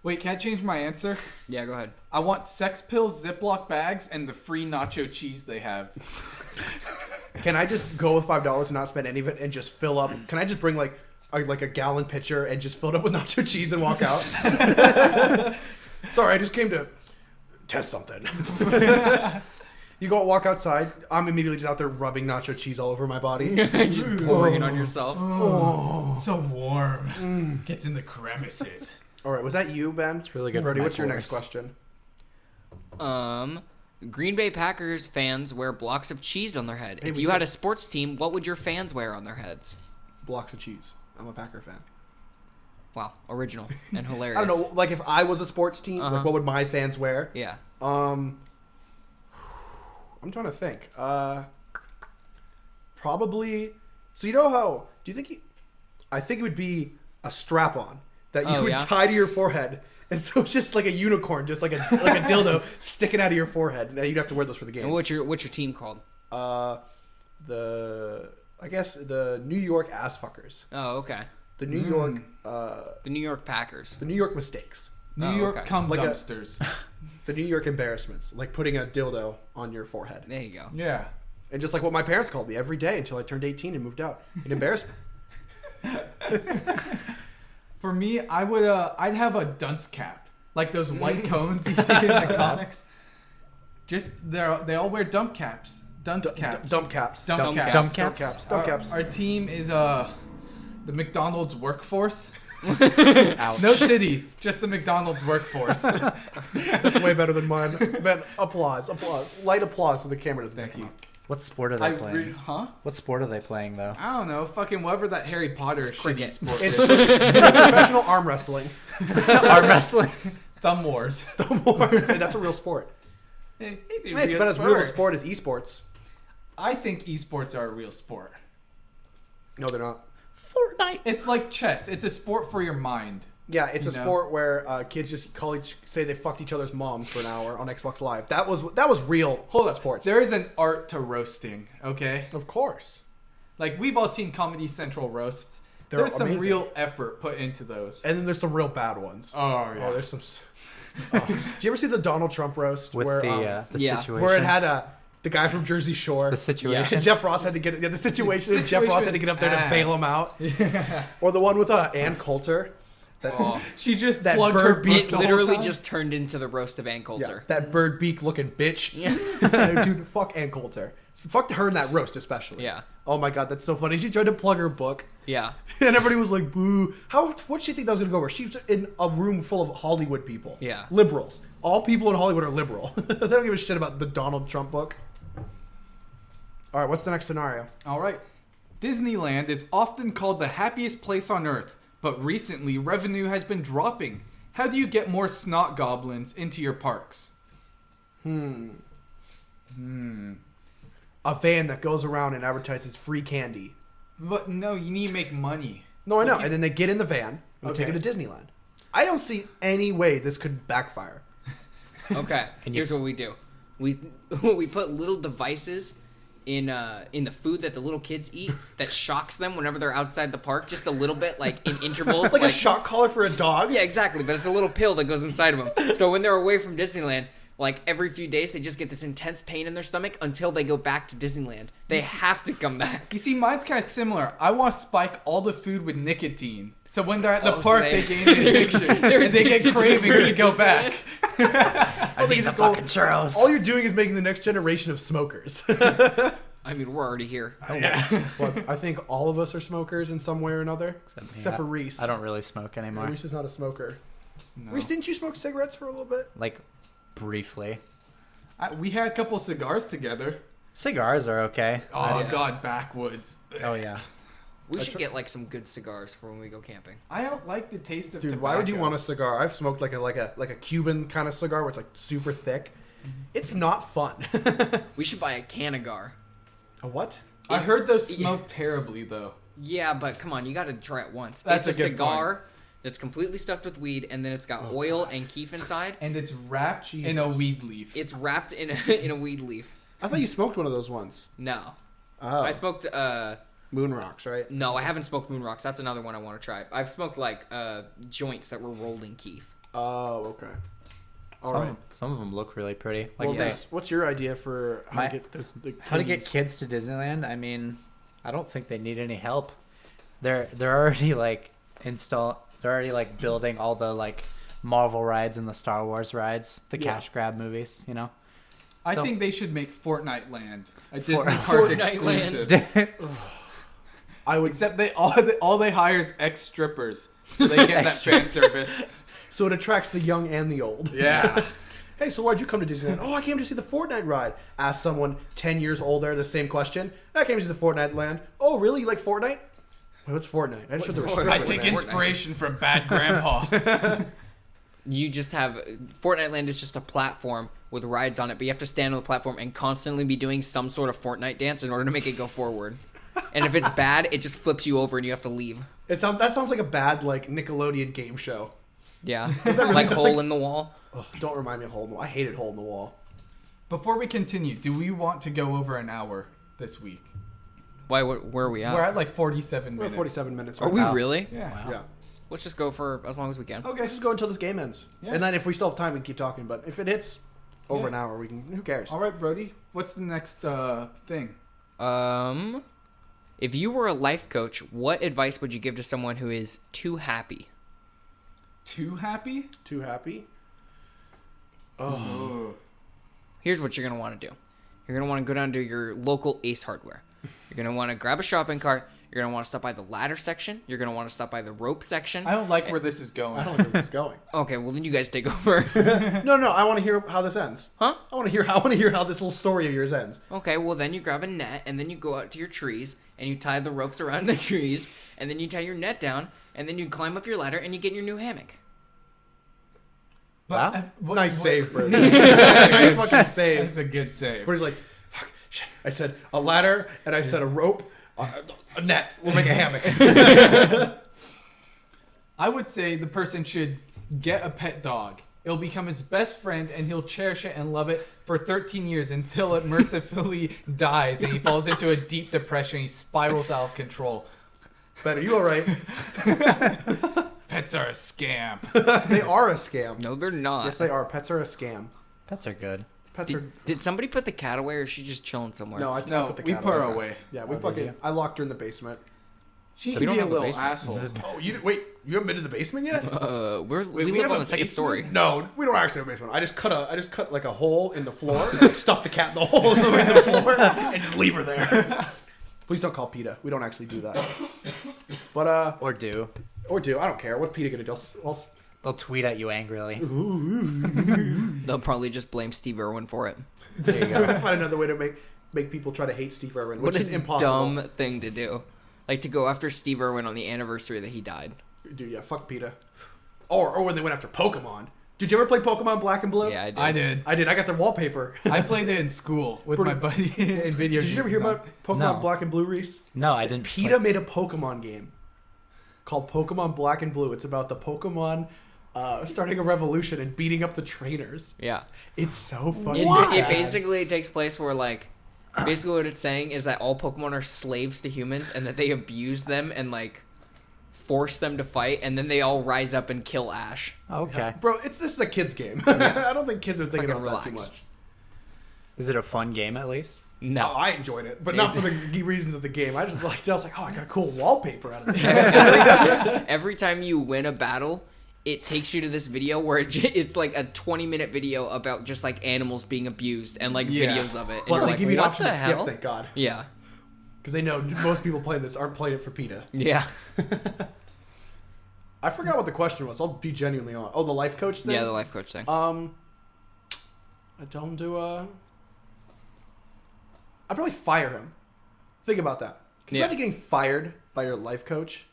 Wait, can I change my answer? Yeah, go ahead. I want sex pills, Ziploc bags, and the free nacho cheese they have. Can I just go with $5 and not spend any of it and just fill up? Can I just bring like a gallon pitcher and just fill it up with nacho cheese and walk out? Sorry, I just came to test something. You go walk outside. I'm immediately just out there rubbing nacho cheese all over my body. Just pouring it on yourself. So warm. Gets in the crevices. All right, was that you, Ben? it's really good. Brody, for my what's your next pores. question? Green Bay Packers fans wear blocks of cheese on their head. Hey, If we you do. had a sports team, what would your fans wear on their heads? Blocks of cheese. I'm a Packer fan. Wow, original and hilarious. I don't know. Like if I was a sports team, like Uh-huh. what would my fans wear? Yeah. I'm trying to think. Probably. So you know how? Do you think? I think it would be a strap-on that you Oh, would yeah? tie to your forehead, and so it's just like a unicorn, just like a dildo sticking out of your forehead, and you'd have to wear those for the And game. what's your team called? I guess the New York ass fuckers, Oh, okay. the New York, The New York Packers. the New York mistakes, New Oh, York okay. cum Like a- dumpsters. the New York embarrassments, like putting a dildo on your forehead, There you go. Yeah. and just like what my parents called me every day until I turned 18 and moved out, an embarrassment. For me, I'd have a dunce cap, like those white cones you see in the comics. Just they all wear dump caps, dunce caps, Dump caps. dump Dump caps. Dump Dump caps. caps. Dump caps. Our team is the McDonald's workforce. Ouch. No city, just the McDonald's workforce. That's way better than mine. Ben, applause. Light applause so the camera doesn't Thank pick you. up. What sport are they playing? Huh? What sport are they playing though? I don't know. Fucking whatever that Harry Potter It's shitty cricket. sport It's is. professional arm wrestling. Arm wrestling. Thumb wars. That's a real sport. It's about as real a sport as esports. I think esports are a real sport. No, they're not. Fortnite. It's like chess. It's a sport for your mind. Yeah, it's a No. sport where kids just say they fucked each other's moms for an hour on Xbox Live. That was real. Hold up. sports. There is an art to roasting, okay? Of course. Like, we've all seen Comedy Central roasts. They're There's some amazing. real effort put into those. And then there's some real bad ones. Oh, yeah. Oh, there's some. Oh. Did you ever see the Donald Trump roast With where the Yeah. situation. where it had the guy from Jersey Shore? the situation. And Jeff Ross had to get the situation. The Jeff Ross situation had to get is up there to ass. bail him out. Or the one with Ann Coulter. That, Oh, She just That plugged bird her beak beak it the whole literally time. just turned into the roast of Ann yeah, Coulter. that bird beak looking bitch. Yeah. Dude, fuck Ann Coulter. Fuck her in that roast, especially. Yeah. Oh my god, that's so funny. She tried to plug her book, Yeah. and everybody was like, "Boo!" What did she think that was gonna go over? She's in a room full of Hollywood people. Yeah. Liberals. All people in Hollywood are liberal. They don't give a shit about the Donald Trump book. All right, what's the next scenario? All right. Disneyland is often called the happiest place on earth, but recently revenue has been dropping. How do you get more snot goblins into your parks? A van that goes around and advertises free candy. But no, you need to make money. No, I know. And then they get in the van and take Okay. it to Disneyland. I don't see any way this could backfire. Okay. Here's what we do. We put little devices in the food that the little kids eat that shocks them whenever they're outside the park, just a little bit, like in intervals. Like a shock collar for a dog? Yeah, exactly. But it's a little pill that goes inside of them. So when they're away from Disneyland, like every few days, they just get this intense pain in their stomach until they go back to Disneyland. They have to come back. You see, mine's kind of similar. I want to spike all the food with nicotine. So when they're at the Oh, so park, they- they gain an addiction. They're and they get addicted to cravings to food. go back. I need the just go- fucking churros. All you're doing is making the next generation of smokers. I mean, we're already here. Well, I think all of us are smokers in some way or another. Except for Reese. I don't really smoke anymore. Reese is not a smoker. No. Reese, didn't you smoke cigarettes for a little bit? Like, briefly. We had a couple cigars together. Cigars are okay. Oh, yeah. God, backwoods. Oh, yeah. We should get like some good cigars for when we go camping. I don't like the taste of Dude, tobacco. why would you want a cigar? I've smoked like a Cuban kind of cigar where it's like super thick. It's not fun. We should buy a Canagar. A what? I It's- heard those smoke terribly, though. Yeah, but come on, you got to try it once. That's it's a a good cigar that's completely stuffed with weed, and then it's got oil and keef inside. And it's wrapped Jesus. in a weed leaf. It's wrapped in a weed leaf. I thought you smoked one of those once. No, Oh, I smoked. Moon Rocks, right? No, I haven't smoked Moon Rocks. That's another one I want to try. I've smoked like joints that were rolled in keef. Oh, okay. All Some, right. some of them look really pretty. Like, Well, they, Reese, what's your idea for how My- to get the how to get kitties? kids to Disneyland? I mean, I don't think they need any help. They're already like They're already like building all the like Marvel rides and the Star Wars rides, the Yeah. cash grab movies. You know. I So- think they should make Fortnite Land a Disney Fortnite park Land. exclusive. I would. Except all they hire is ex strippers, so they get that fan service. So it attracts the young and the old. Yeah. Hey, so why'd you come to Disneyland? Oh, I came to see the Fortnite ride. Ask someone 10 years older the same question. I came to see the Fortnite land. Oh, really? You like Fortnite? Wait, what's Fortnite? I just there were Fortnite? I strippers, take man. inspiration from Bad Grandpa. You just have Fortnite Land is just a platform with rides on it, but you have to stand on the platform and constantly be doing some sort of Fortnite dance in order to make it go forward. And if it's bad, it just flips you over and you have to leave. That sounds like a bad like Nickelodeon game show. Yeah, really like sound hole like- in the wall. Oh, don't remind me of Hole in the Wall. I hated Hole in the Wall. Before we continue, do we want to go over an hour this week? Why? Where are we at? We're at like 47 We're at minutes. 47 minutes. Are right we now. really? Yeah. Wow. Yeah. Let's just go for as long as we can. Okay. Just go until this game ends. Yeah. And then if we still have time, we can keep talking. But if it hits over Yeah. an hour, we can. Who cares? All right, Brody. What's the next thing? If you were a life coach, what advice would you give to someone who is too happy? Too happy? Too happy? Oh. Here's what you're going to want to do. You're going to want to go down to your local Ace Hardware. You're going to want to grab a shopping cart. You're going to want to stop by the ladder section. You're going to want to stop by the rope section. I don't like where this is going. I don't know where this is going. Okay, well then you guys take over. No, I want to hear how this ends. Huh? I want to hear how this little story of yours ends. Okay, well then you grab a net and then you go out to your trees and you tie the ropes around the trees and then you tie your net down and then you climb up your ladder and you get your new hammock. But, Wow. Nice save, Brody. Nice fucking save. That's a good save. Brody's like, fuck, shit. I said a ladder and I said a rope, a net. We'll make a hammock. I would say the person should get a pet dog. It'll become his best friend, and he'll cherish it and love it for 13 years until it mercifully dies and he falls into a deep depression. He spirals out of control. Ben, are you all right? Pets are a scam. They are a scam. No, they're not. Yes, they are. Pets are a scam. Pets are good. Pets are. Did somebody put the cat away or is she just chilling somewhere? No, I No, put the we cat put her away. away. Yeah, we Oh, did fucking. you? I locked her in the basement. She We can don't be a have a little basement. asshole. Oh, you haven't been to the basement yet? We we live have on a the second basement? story. No, we don't actually have a basement. I just cut like a hole in the floor and stuff the cat in the hole in the floor and just leave her there. Please don't call PETA. We don't actually do that. But Or do. I don't care. What's PETA gonna do? They'll tweet at you angrily. They'll probably just blame Steve Irwin for it. There you go. Find another way to make people try to hate Steve Irwin, What which is a impossible. dumb thing to do. Like to go after Steve Irwin on the anniversary that he died. Dude, yeah, fuck PETA. Or when they went after Pokemon. Did you ever play Pokemon Black and Blue? Yeah, I did. I did. I did. I got their wallpaper. I played it in school with Brody- my buddy in video. Did you ever hear about Pokemon No. Black and Blue, Reese? No, I didn't. PETA made a Pokemon game called Pokemon Black and Blue. It's about the Pokemon starting a revolution and beating up the trainers. Yeah. It's so funny. It basically takes place where like basically what it's saying is that all Pokemon are slaves to humans and that they abuse them and like force them to fight and then they all rise up and kill Ash. Okay. Bro, this is a kid's game. I don't think kids are thinking Fucking about that too relax. much. Is it a fun game at least? No. Oh, I enjoyed it, but not for the reasons of the game. I was like, oh, I got a cool wallpaper out of this. Every time you win a battle, it takes you to this video where it's like a 20-minute video about just like animals being abused and like Yeah. videos of it. And But you're they like, give you an what option the to skip, hell? thank God. Yeah. Because they know most people playing this aren't playing it for PETA. Yeah. I forgot what the question was. I'll be genuinely on. Oh, the life coach thing? Yeah, the life coach thing. I tell him to, I'd probably fire him. Think about that. Can you Yeah. imagine getting fired by your life coach?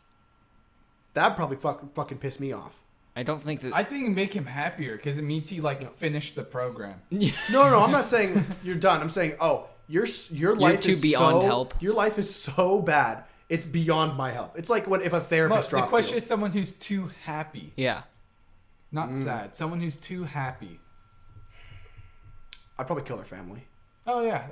That'd probably fucking piss me off. I don't think that. I think it'd make him happier because it means he like finished the program. No, I'm not saying you're done. I'm saying, your life too is beyond so, help. Your life is so bad. It's beyond my help. It's like if a therapist The dropped question you. is someone who's too happy, Yeah. not sad. Someone who's too happy. I'd probably kill their family. Oh yeah,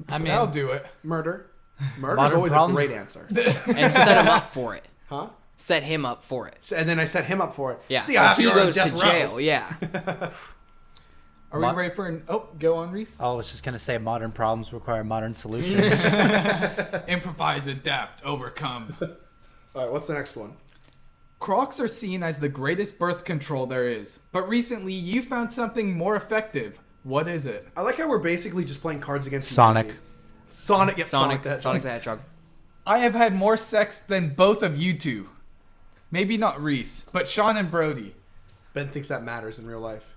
I mean, that'll do it. Murder. Murder's Modern always problem. a great answer. And set him up for it. Huh? Set him up for it. And then I set him up for it. Yeah. See so how he you're on goes to death row. jail. Yeah. Are we ready for an? Oh, go on, Reese. I was just gonna say modern problems require modern solutions. Improvise, adapt, overcome. All right, what's the next one? Crocs are seen as the greatest birth control there is, but recently you found something more effective. What is it? I like how we're basically just playing Cards Against Sonic. Humanity. Sonic. Yep, Sonic that. the Hedgehog. I have had more sex than both of you two. Maybe not Reese, but Shawn and Brody. Ben thinks that matters in real life.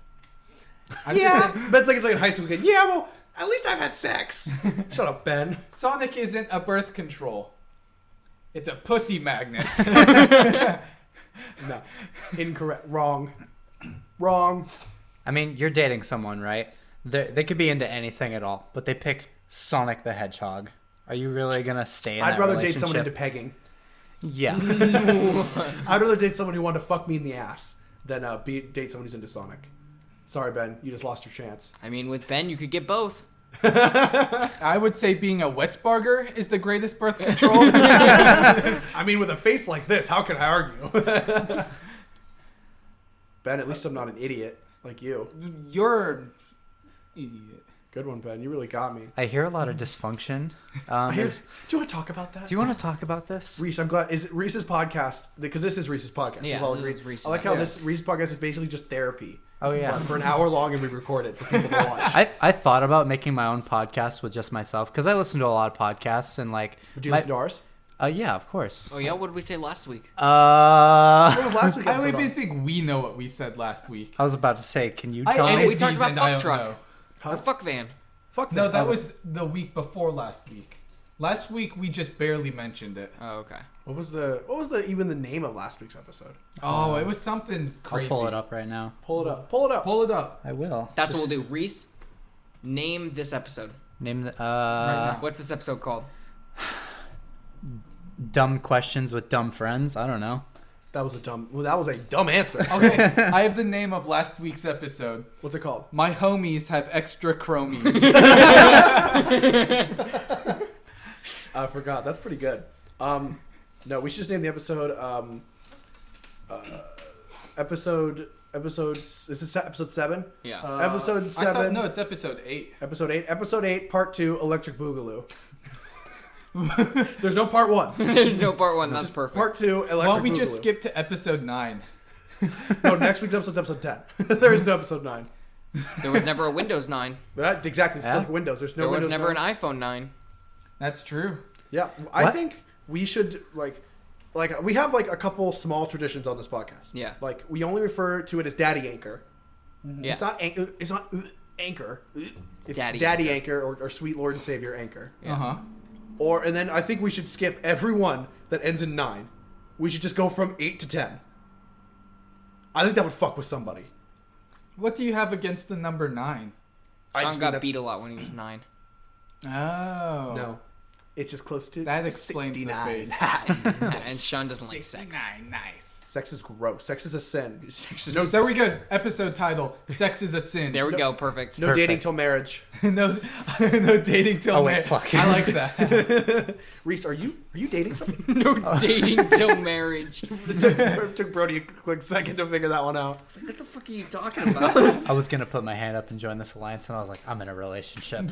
I'm just saying, Ben's like it's like in high school again. Yeah, well, at least I've had sex. Shut up, Ben. Sonic isn't a birth control. It's a pussy magnet. No, incorrect. Wrong. Wrong. I mean, you're dating someone, right? They could be into anything at all, but they pick Sonic the Hedgehog. Are you really gonna stay in I'd that rather date someone relationship? into pegging. Yeah. I'd rather date someone who wanted to fuck me in the ass than date someone who's into Sonic. Sorry, Ben. You just lost your chance. I mean, with Ben, you could get both. I would say being a Wetsbarger is the greatest birth control. I mean, with a face like this, how can I argue? Ben, at least I'm not an idiot like you. You're an idiot. Good one, Ben. You really got me. I hear a lot of dysfunction. Do you want to talk about that? Do you want to talk about this? Reese, I'm glad. Is it Reese's podcast? Because this is Reese's podcast. Yeah, We've all this agreed. is Reese's I like how episode. this Reese's podcast is basically just therapy. Oh yeah. But for an hour long, and we record it for people to watch. I thought about making my own podcast with just myself because I listen to a lot of podcasts and like. Would you listen to ours? Yeah, of course. Oh yeah, what did we say last week? What was last week's I don't episode even on? think we know what we said last week. I was about to say, can you I tell edit me? we talked these about and fuck I don't truck. know. Or fuck van. Fuck No, that Oh, was the week before last week. Last week we just barely mentioned it. Oh, okay. What was the even the name of last week's episode? Oh, it was something I'll crazy. pull it up right now. Pull it up. Pull it up. Pull it up. I will. That's what we'll do. Reese, name this episode. Name the now. What's this episode called? dumb questions with dumb friends. I don't know. That was a dumb answer. Okay, I have the name of last week's episode. What's it called? My homies have extra chromies. I forgot. That's pretty good. No, we should just name the episode. Episode. Is this episode 7? Yeah. Episode I 7. thought, no, it's episode 8. Episode 8. Episode 8, Part 2, Electric Boogaloo. There's no part 1. There's no part 1. That's perfect. Part 2, electric. Why don't we just boogaloo. skip to episode 9? No, next week's episode 10. There is no episode 9. There was never a Windows 9. Exactly. It's Yeah. like Windows. There's no There was Windows never 9. an iPhone 9. That's true. Yeah, I What? think we should like we have like a couple small traditions on this podcast. Yeah. Like we only refer to it as Daddy Anchor. Yeah. It's not Anchor. It's Daddy Daddy Anchor or Sweet Lord and Savior Anchor. Uh-huh. And then I think we should skip every one that ends in 9. We should just go from 8 to 10. I think that would fuck with somebody. What do you have against the number 9? Sean got beat a lot when he was 9. Oh. No. It's just close to That explains 69. the face. And Sean doesn't like sex. Nice. Sex is gross. Sex is a sin. Sex is No, There we go. Episode title: Sex is a sin. There we go. Perfect. No dating till marriage. no, no dating till Oh, wait, marriage. fuck. I like that. Reese, are you dating somebody? No dating till marriage. It took Brody a quick second to figure that one out. What the fuck are you talking about? I was gonna put my hand up and join this alliance, and I was like, I'm in a relationship.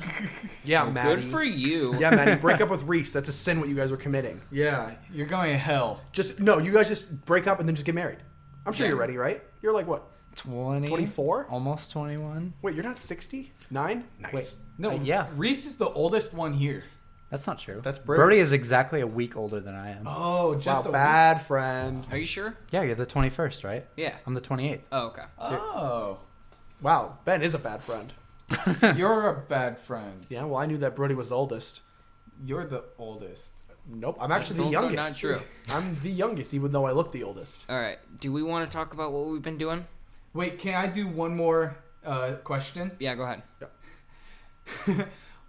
Yeah, Maddie. Good for you. Yeah, Maddie, break up with Reese. That's a sin what you guys were committing. Yeah, you're going to hell. You guys just break up and then just get married. I'm sure Yeah. you're ready, right? You're like what? 20, 24? almost 21. Wait, you're not 60? 9? Nice. Wait. No, Yeah. Reese is the oldest one here. That's not true. That's Brody. Brody is exactly a week older than I am. Oh, just Wow, a bad friend. Are you sure? Yeah, you're the 21st, right? Yeah. I'm the 28th. Oh, okay. Oh, Wow, Ben is a bad friend. you're a bad friend. Yeah, well, I knew that Brody was the oldest. You're the oldest. Nope, I'm actually That's the also youngest. not true. I'm the youngest, even though I look the oldest. All right. Do we want to talk about what we've been doing? Wait, can I do one more question? Yeah, go ahead.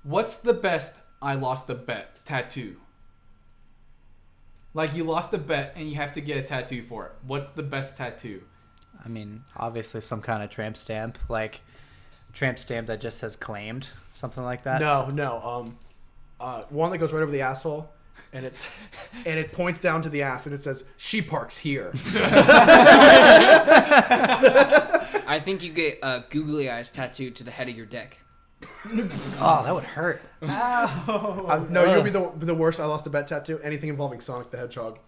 What's the best I lost a bet tattoo? Like you lost a bet and you have to get a tattoo for it. What's the best tattoo? I mean, obviously some kind of tramp stamp, like tramp stamp that just says claimed, something like that. No. One that goes right over the asshole, and it points down to the ass, and it says, "She parks here." I think you get googly eyes tattooed to the head of your dick. Oh, that would hurt. No, you'll be the worst. I lost a bet tattoo. Anything involving Sonic the Hedgehog.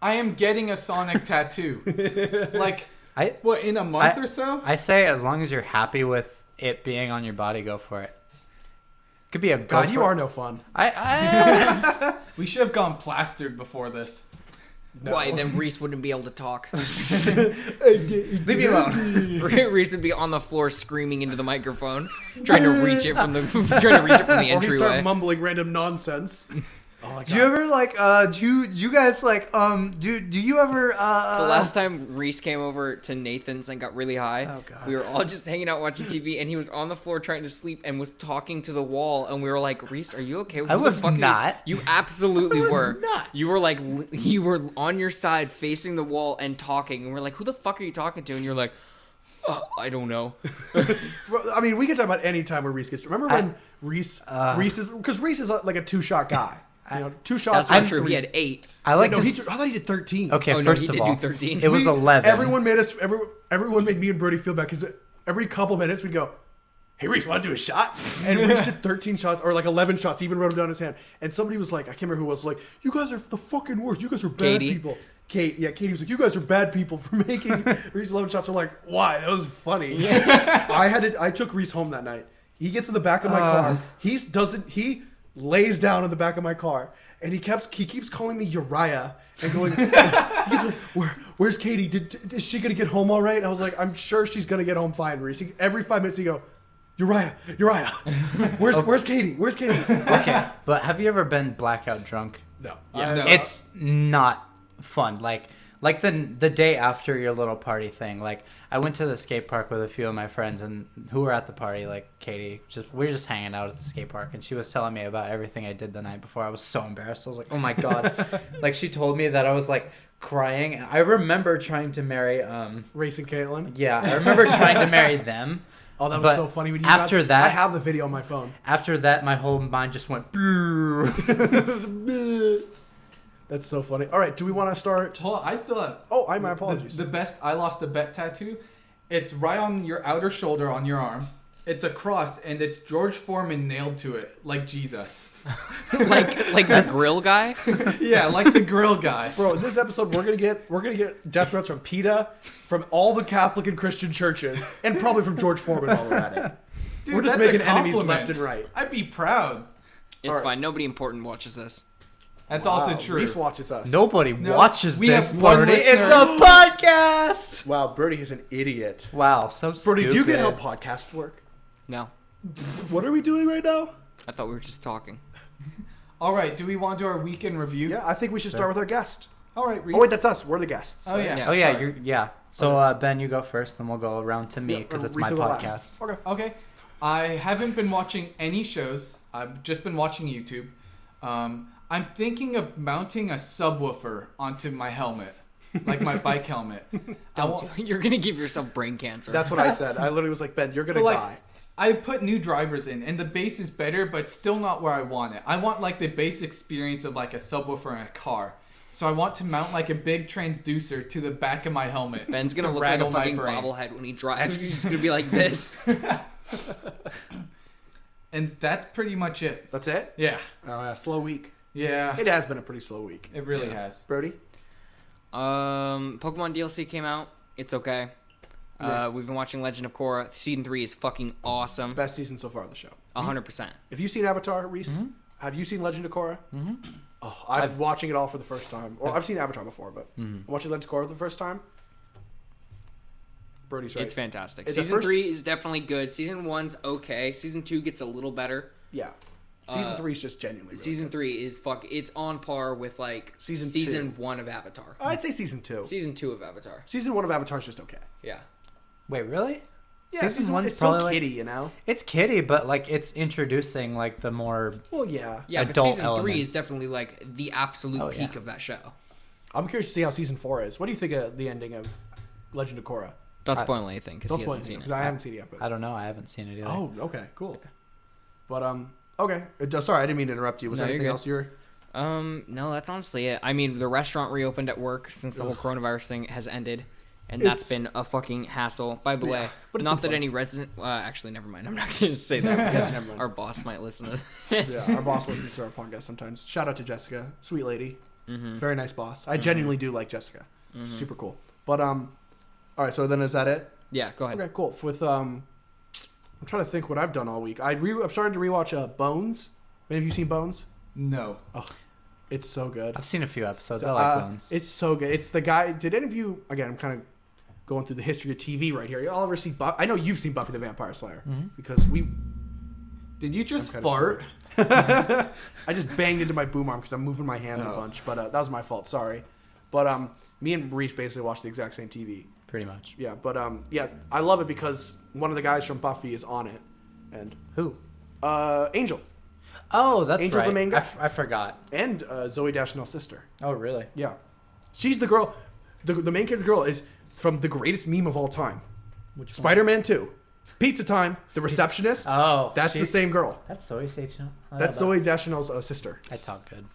I am getting a Sonic tattoo. Like, I in a month or so? I say as long as you're happy with it being on your body, go for it. Could be a God, you are no fun. We should have gone plastered before this. No. Why? Then Reese wouldn't be able to talk. Leave me alone. Reese would be on the floor screaming into the microphone, trying to reach it from the Or he'd entryway. start mumbling random nonsense. Oh my God. Do you ever like do you guys like do you ever The last time Reese came over to Nathan's and got really high, Oh, God. we were all just hanging out watching TV, and he was on the floor trying to sleep and was talking to the wall, and we were like, "Reese, are you okay?" Who I the was fuck are you not. You absolutely I was were. not. You were like, you were on your side facing the wall and talking, and we're like, "Who the fuck are you talking to?" And you're like, "I don't know." Well, I mean, we can talk about any time where Reese gets. Remember when Reese is because Reese is like a 2-shot guy. You know, 2 shots. That's not and true. 3. He had 8. I like No, to I thought he did 13. Okay, Oh, no, first he of did all, do 13. it was 11. Everyone made me and Brody feel bad because every couple minutes we'd go, "Hey Reese, want to do a shot?" And Reese did 13 shots or like 11 shots. He even wrote them down in his hand. And somebody was like, I can't remember who was like, "You guys are the fucking worst. You guys are bad Katie. people." Katie was like, "You guys are bad people for making Reese 11 shots." We're like, "Why? That was funny." Yeah. I took Reese home that night. He gets in the back of my car. He lays down in the back of my car. And he keeps calling me Uriah and going, "Where's Katie? Is she gonna get home all right?" And I was like, "I'm sure she's gonna get home fine, Reese." Every 5 minutes he go, Uriah, where's Katie? Where's Katie? Okay, but have you ever been blackout drunk? No. Yeah. No. It's not fun. Like the day after your little party thing. Like I went to the skate park with a few of my friends and who were at the party, like Katie. We were just hanging out at the skate park and she was telling me about everything I did the night before. I was so embarrassed. I was like, oh my God. Like she told me that I was like crying. I remember trying to marry Reese and Caitlin. yeah, I remember trying to marry them. Oh, that was But so funny. When you after that- I have the video on my phone. After that, my whole mind just went. That's so funny. All right, do we want to start? Hold on, I still have. Oh, my apologies. The best I lost a bet tattoo. It's right on your outer shoulder on your arm. It's a cross, and it's George Foreman nailed to it, like Jesus. like the grill guy. Yeah, like the grill guy. Bro, in this episode we're gonna get death threats from PETA, from all the Catholic and Christian churches, and probably from George Foreman while we're at it. Dude, We're just that's a making enemies compliment. left and right. I'd be proud. It's Alright. fine. Nobody important watches this. That's Wow, also true. Reece watches us. Nobody No, watches we this, have one Brody. listener. It's a podcast. Wow, Brody is an idiot. Wow, so stupid. Brody, do you get how podcasts work? No, What are we doing right now? I thought we were just talking. All right, do we want to do our weekend review? Yeah, I think we should start with our guest. All right, Reece. Oh wait, that's us. We're the guests. Oh, yeah. Yeah. Oh yeah, Sorry. So Ben, you go first, then we'll go around to me Yeah, because it's Reece my will go podcast. last. Okay. Okay. I haven't been watching any shows. I've just been watching YouTube. I'm thinking of mounting a subwoofer onto my helmet, like my bike helmet. You're gonna give yourself brain cancer. That's what I said. I literally was like, Ben, you're gonna But, like, die. I put new drivers in, and the bass is better, but still not where I want it. I want like the bass experience of like a subwoofer in a car. So I want to mount like a big transducer to the back of my helmet. Ben's gonna to look like a rattle my fucking brain. bobblehead when he drives. He's just gonna be like this. And that's pretty much it. That's it? Yeah. Oh yeah, slow week. Yeah. It has been a pretty slow week. It really Yeah. has. Brody? Pokemon DLC came out. It's okay. Yeah. We've been watching Legend of Korra. Season 3 is fucking awesome. Best season so far of the show. 100%. Have you seen Avatar, Reece? Mm-hmm. Have you seen Legend of Korra? Mm-hmm. Oh, I'm watching it all for the first time. Or I've seen Avatar before, but I'm watching Legend of Korra for the first time. Brody's right. It's fantastic. Is the Season first- 3 is definitely good. Season 1's okay. Season 2 gets a little better. Yeah. Season 3 is just genuinely really Season good. 3 is it's on par with like Season 1 of Avatar. I'd say season 2. Season 2 of Avatar. Season 1 of Avatar is just okay. Yeah. Wait, really? Yeah, Season one's it's probably so like, kiddie, you know? it's kiddie, but like it's introducing like the more. Well, yeah. Yeah, but Adult season 3 elements. is definitely like the absolute Oh, peak yeah. of that show. I'm curious to see how season 4 is. What do you think of the ending of Legend of Korra? Don't spoil anything because Don't he spoil hasn't anything, seen because it. I haven't seen it yet. But... I don't know. I haven't seen it either. Oh, okay, cool. But okay. Sorry, I didn't mean to interrupt you. Was No, there you're anything good. else you're? No, that's honestly it. I mean, the restaurant reopened at work since the whole coronavirus thing has ended, and that's It's- been a fucking hassle. By the way, but it's not been that fun. any resident. Actually, never mind. I'm not going to say that because Never mind. our boss might listen to this. Yeah, our boss listens to our podcast sometimes. Shout out to Jessica, sweet lady, very nice boss. I genuinely do like Jessica, super cool. But all right. So then is that it? Yeah, go ahead. Okay, cool. With I'm trying to think what I've done all week. I've started to rewatch Bones. Any of you seen Bones? No. It's so good. I've seen a few episodes. I like Bones. It's so good. It's the guy. Did any of you? Again, I'm kind of going through the history of TV right here. Y'all ever see? I know you've seen Buffy the Vampire Slayer because we. Did you just I'm kinda fart? I just banged into my boom arm because I'm moving my hands a Oh. bunch, but that was my fault. Sorry. But me and Reece basically watch the exact same TV. Pretty much. Yeah, but yeah, I love it because one of the guys from Buffy is on it, and Who? Angel Oh, that's Angel's right. the main guy. I forgot. and Zoe Deschanel's sister. Oh, really? Yeah, she's the girl. The main character girl is from the greatest meme of all time, Spider-Man 2. Pizza Time, the receptionist. Oh, That's the same girl. That's Zoe Station. That's Zoe Deschanel's sister. I talk good.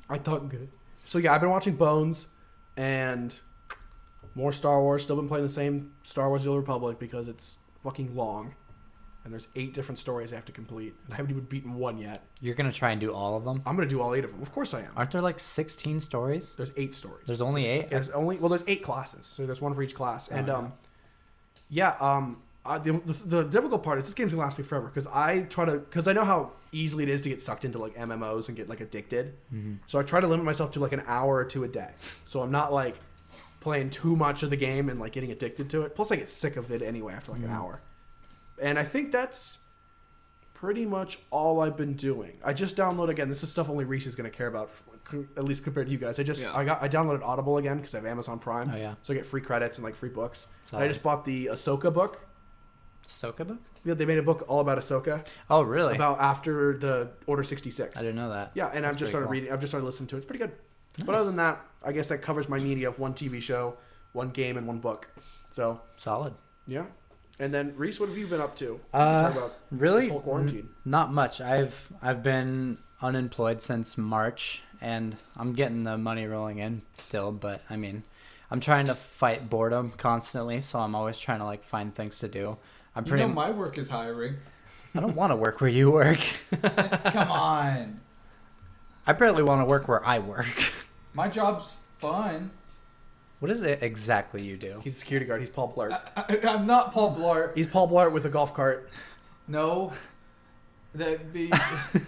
I thought good. So yeah, I've been watching Bones and more Star Wars. Still been playing the same Star Wars: The Old Republic because it's fucking long, and there's 8 different stories I have to complete, and I haven't even beaten one yet. You're gonna try and do all of them? I'm gonna do all 8 of them. Of course I am. Aren't there like 16 stories? There's 8 stories. There's only 8. There's 8 classes, so there's one for each class. And yeah. the difficult part is this game's gonna last me forever because I know how easily it is to get sucked into like MMOs and get like addicted. So I try to limit myself to like an hour or 2 a day, so I'm not like playing too much of the game and like getting addicted to it. Plus I get sick of it anyway after like an hour. And I think that's pretty much all I've been doing. I just downloaded again. This is stuff only Reece is gonna care about, at least compared to you guys. I downloaded Audible again because I have Amazon Prime. Oh, yeah. So I get free credits and like free books. And I Solid. just bought the Ahsoka book. Ahsoka book? Yeah, they made a book all about Ahsoka, Oh, really? about after the Order 66. I didn't know that. Yeah, and I've just started reading. I've just started listening to it. It's pretty good. But other than that, I guess that covers my media of 1 TV show, 1 game, and 1 book. So Solid. yeah. And then Reece, what have you been up to? Talk about Really? this whole quarantine. Not much. I've been unemployed since March, and I'm getting the money rolling in still. But I mean, I'm trying to fight boredom constantly, so I'm always trying to like find things to do. I'm You pretty. know my work is hiring. I don't want to work where you work. Come on. I barely want to work where I work. My job's fun. What is it exactly you do? He's a security guard. He's Paul Blart. I'm not Paul Blart. He's Paul Blart with a golf cart. No. That'd be...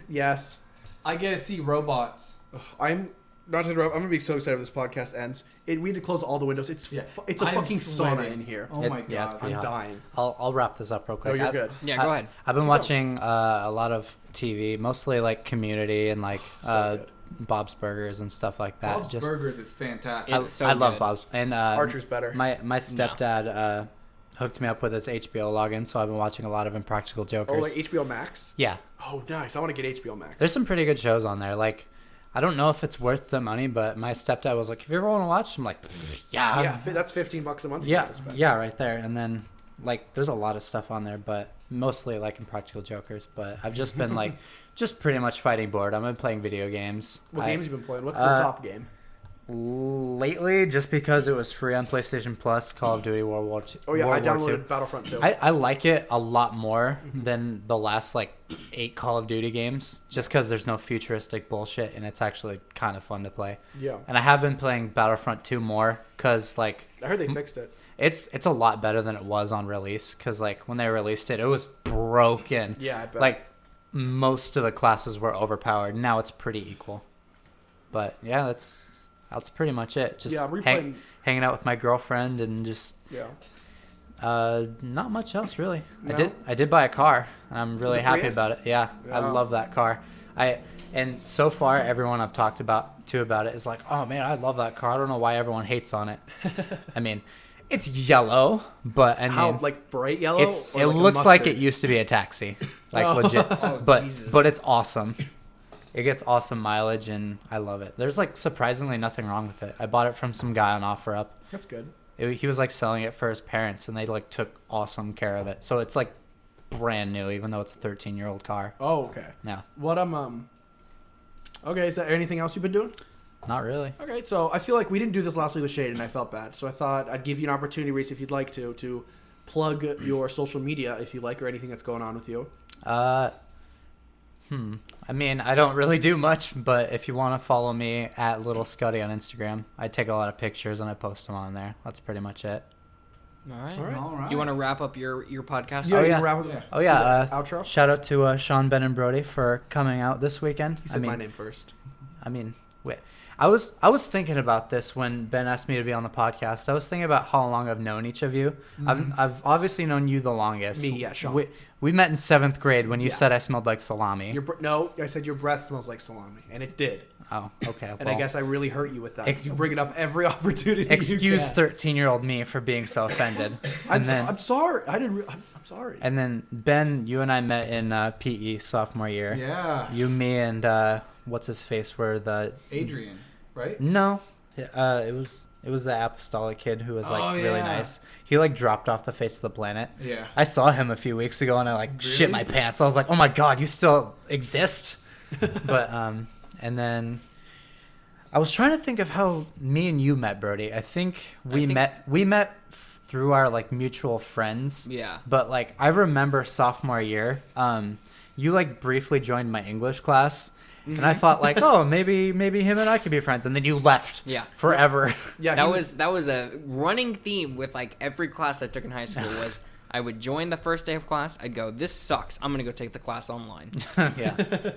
Yes. I get to see robots. I'm not to interrupt. I'm gonna be so excited when this podcast ends. We need to close all the windows. It's Yeah. it's a I'm fucking sauna sweating. in here. Oh my It's god. pretty I'm hot. dying. I'll wrap this up real quick. No, you're good. Yeah, go ahead. I've been Keep watching a lot of TV, mostly like Community and like So good. Bob's Burgers and stuff like that. Bob's Burgers is fantastic. It's so I love good. Bob's. And Archer's better. my stepdad hooked me up with his HBO login, so I've been watching a lot of Impractical Jokers. Oh, like HBO Max? Yeah, Oh, nice. I want to get HBO Max. there's some pretty good shows on there. Like, I don't know if it's worth the money, but my stepdad was like, "If you ever want to watch," I'm like, "Yeah, Yeah, that's $15 a month. yeah, yeah, right there." And then like, there's a lot of stuff on there, but mostly like Impractical Jokers. But I've just been like, just pretty much fighting bored. I've been playing video games. What games you been playing? What's the top game? Lately, just because it was free on PlayStation Plus, Call of Duty World War II. Oh yeah, I World War downloaded II. Battlefront 2. I like it a lot more than the last like 8 Call of Duty games, just because there's no futuristic bullshit and it's actually kind of fun to play. Yeah. And I have been playing Battlefront 2 more because like I heard they fixed it. it's a lot better than it was on release, because like when they released it, it was broken. Yeah, I bet. Like most of the classes were overpowered. Now it's pretty equal. But yeah, that's pretty much it. Just Yeah, we're playing- hanging out with my girlfriend and just Yeah. not much else really. No? I did buy a car and I'm really The happy Prius? about it. Yeah, I Yeah. love that car. And so far everyone I've talked about it is like, "Oh man, I love that car. I don't know why everyone hates on it." I mean, it's yellow, but I mean, How, like bright yellow? it Or like a looks like mustard? it used to be a taxi. Like Oh. legit. Oh, but Jesus. but it's awesome. It gets awesome mileage and I love it. There's like surprisingly nothing wrong with it. I bought it from some guy on OfferUp. That's good. He was like selling it for his parents and they like took awesome care of it. So it's like brand new even though it's a 13-year-old car. Oh, okay. No, What Okay, is there anything else you've been doing? not really. Okay, so I feel like we didn't do this last week with Shade, and I felt bad. So I thought I'd give you an opportunity, Reece, if you'd like to plug your social media, if you like, or anything that's going on with you. I mean, I don't really do much, but if you want to follow me at Little Scuddy on Instagram, I take a lot of pictures and I post them on there. That's pretty much it. All right. All right. All right. You want to wrap up your podcast? Yeah, Oh, you yeah. can wrap Yeah. Oh yeah, outro. shout out to Shawn, Ben, and Brody for coming out this weekend. He said my name first. I mean, wait. I was thinking about this when Ben asked me to be on the podcast. I was thinking about how long I've known each of you. I've obviously known you the longest. Me, yeah, Shawn. We met in 7th grade when you Yeah. said I smelled like salami. No, I said your breath smells like salami, and it did. Oh, okay. And I well, guess I really hurt you with that. 'Cause you bring it up every opportunity. excuse you 13-year-old me for being so offended. I'm, And then I'm sorry. I'm sorry. and then Ben, you and I met in PE sophomore year. Yeah. You, me, and what's his face were the Adrian, right? No, it was the apostolic kid who was like Oh, really yeah. nice. He like dropped off the face of the planet. Yeah. I saw him a few weeks ago and I like shit Really? my pants. I was like, oh my god, you still exist. But and then I was trying to think of how me and you met, Brody. I think we met through our like mutual friends. Yeah. But like I remember sophomore year, you like briefly joined my English class. And I thought like, oh, maybe him and I could be friends, and then you left. Yeah. Forever. Yeah, That was a running theme with like every class I took in high school was I would join the first day of class. I'd go, this sucks. I'm gonna go take the class online. Yeah.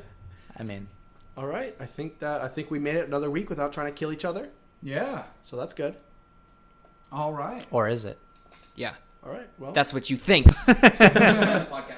I mean, All right. I think we made it another week without trying to kill each other. Yeah. So that's good. All right. or is it? Yeah, All right. Well. that's what you think. Podcast.